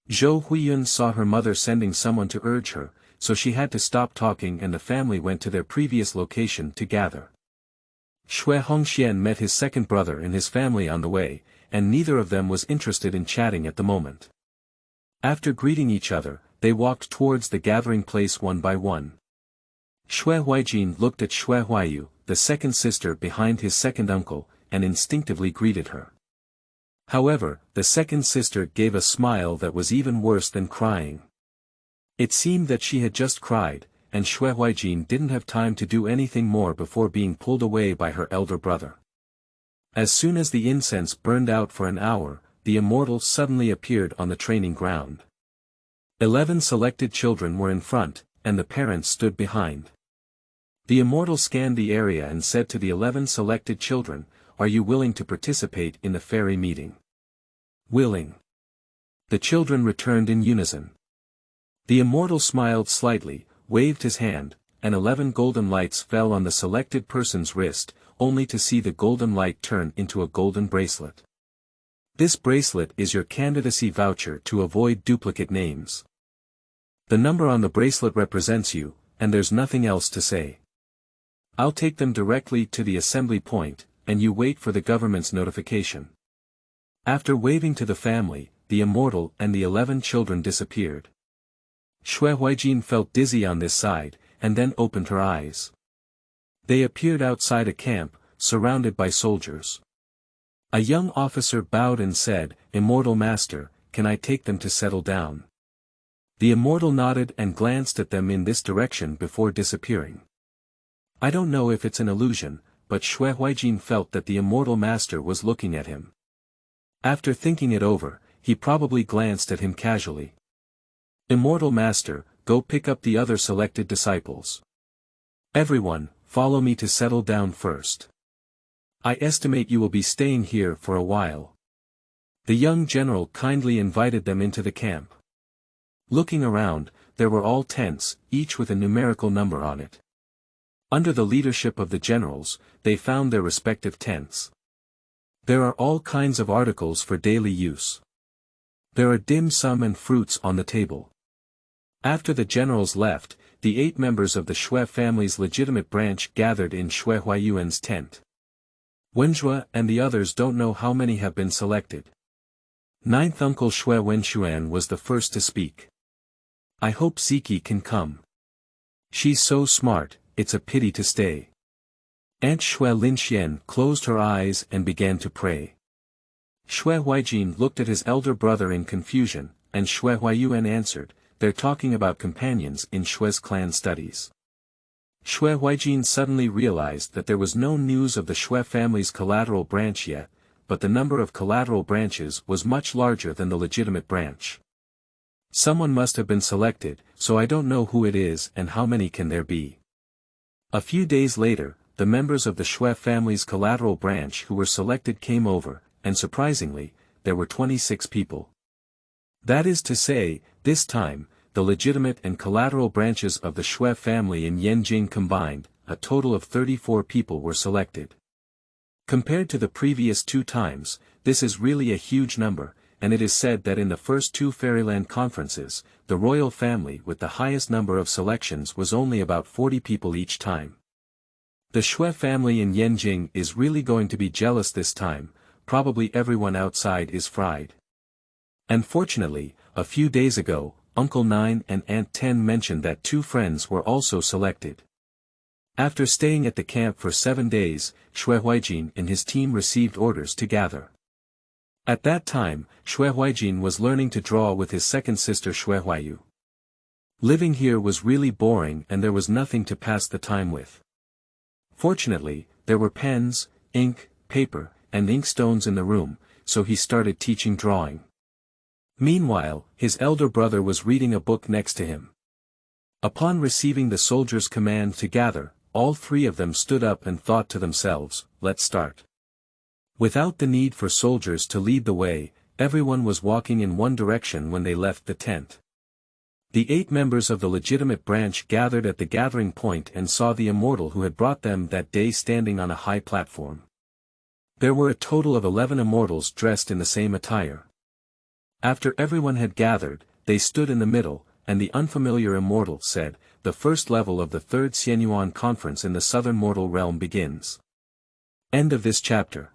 Xue Huaiyun saw her mother sending someone to urge her, so she had to stop talking and the family went to their previous location to gather. Xue Hongxian met his second brother and his family on the way, and neither of them was interested in chatting at the moment. After greeting each other, they walked towards the gathering place one by one. Xue Huaijin looked at Xue Huaiyu, the second sister behind his second uncle, and instinctively greeted her. However, the second sister gave a smile that was even worse than crying. It seemed that she had just cried, and Xue Huaijin didn't have time to do anything more before being pulled away by her elder brother. As soon as the incense burned out for an hour, the immortal suddenly appeared on the training ground. 11 selected children were in front, and the parents stood behind. The immortal scanned the area and said to the 11 selected children, "Are you willing to participate in the fairy meeting?" "Willing." The children returned in unison. The immortal smiled slightly, waved his hand, and 11 golden lights fell on the selected person's wrist, only to see the golden light turn into a golden bracelet. This bracelet is your candidacy voucher to avoid duplicate names. The number on the bracelet represents you, and there's nothing else to say. I'll take them directly to the assembly point, and you wait for the government's notification. After waving to the family, the immortal and the 11 children disappeared. Xue Huaijin felt dizzy on this side, and then opened her eyes. They appeared outside a camp, surrounded by soldiers. A young officer bowed and said, "Immortal Master, can I take them to settle down?" The immortal nodded and glanced at them in this direction before disappearing. I don't know if it's an illusion, but Xue Huaijin felt that the immortal master was looking at him. After thinking it over, he probably glanced at him casually. "Immortal Master, go pick up the other selected disciples. Everyone, follow me to settle down first. I estimate you will be staying here for a while." The young general kindly invited them into the camp. Looking around, there were all tents, each with a numerical number on it. Under the leadership of the generals, they found their respective tents. There are all kinds of articles for daily use. There are dim sum and fruits on the table. After the generals left, the 8 members of the Xue family's legitimate branch gathered in Xue Huaiyuan's tent. Wenjue and the others don't know how many have been selected. Ninth Uncle Xue Wenshuan was the first to speak. I hope Ziki can come. She's so smart, it's a pity to stay. Aunt Xue Linxian closed her eyes and began to pray. Xue Huaijin looked at his elder brother in confusion, and Xue Huaiyuan answered, they're talking about companions in Xue's clan studies. Xue Huaijin suddenly realized that there was no news of the Xue family's collateral branch yet, but the number of collateral branches was much larger than the legitimate branch. Someone must have been selected, so I don't know who it is and how many can there be. A few days later, the members of the Xue family's collateral branch who were selected came over, and surprisingly, there were 26 people. That is to say, this time, the legitimate and collateral branches of the Xue family in Yanjing combined, a total of 34 people were selected. Compared to the previous 2 times, this is really a huge number, and it is said that in the first 2 Fairyland conferences, the royal family with the highest number of selections was only about 40 people each time. The Xue family in Yanjing is really going to be jealous this time, probably everyone outside is fried. Unfortunately, a few days ago, Uncle 9 and Aunt 10 mentioned that 2 friends were also selected. After staying at the camp for 7 days, Xue Huaijin and his team received orders to gather. At that time, Xue Huaijin was learning to draw with his second sister Xue Huaiyu. Living here was really boring and there was nothing to pass the time with. Fortunately, there were pens, ink, paper, and inkstones in the room, so he started teaching drawing. Meanwhile, his elder brother was reading a book next to him. Upon receiving the soldiers' command to gather, all 3 of them stood up and thought to themselves, let's start. Without the need for soldiers to lead the way, everyone was walking in one direction when they left the tent. The 8 members of the legitimate branch gathered at the gathering point and saw the immortal who had brought them that day standing on a high platform. There were a total of 11 immortals dressed in the same attire. After everyone had gathered, they stood in the middle, and the unfamiliar immortal said, the first level of the 3rd Xianyuan conference in the southern mortal realm begins. End of this chapter.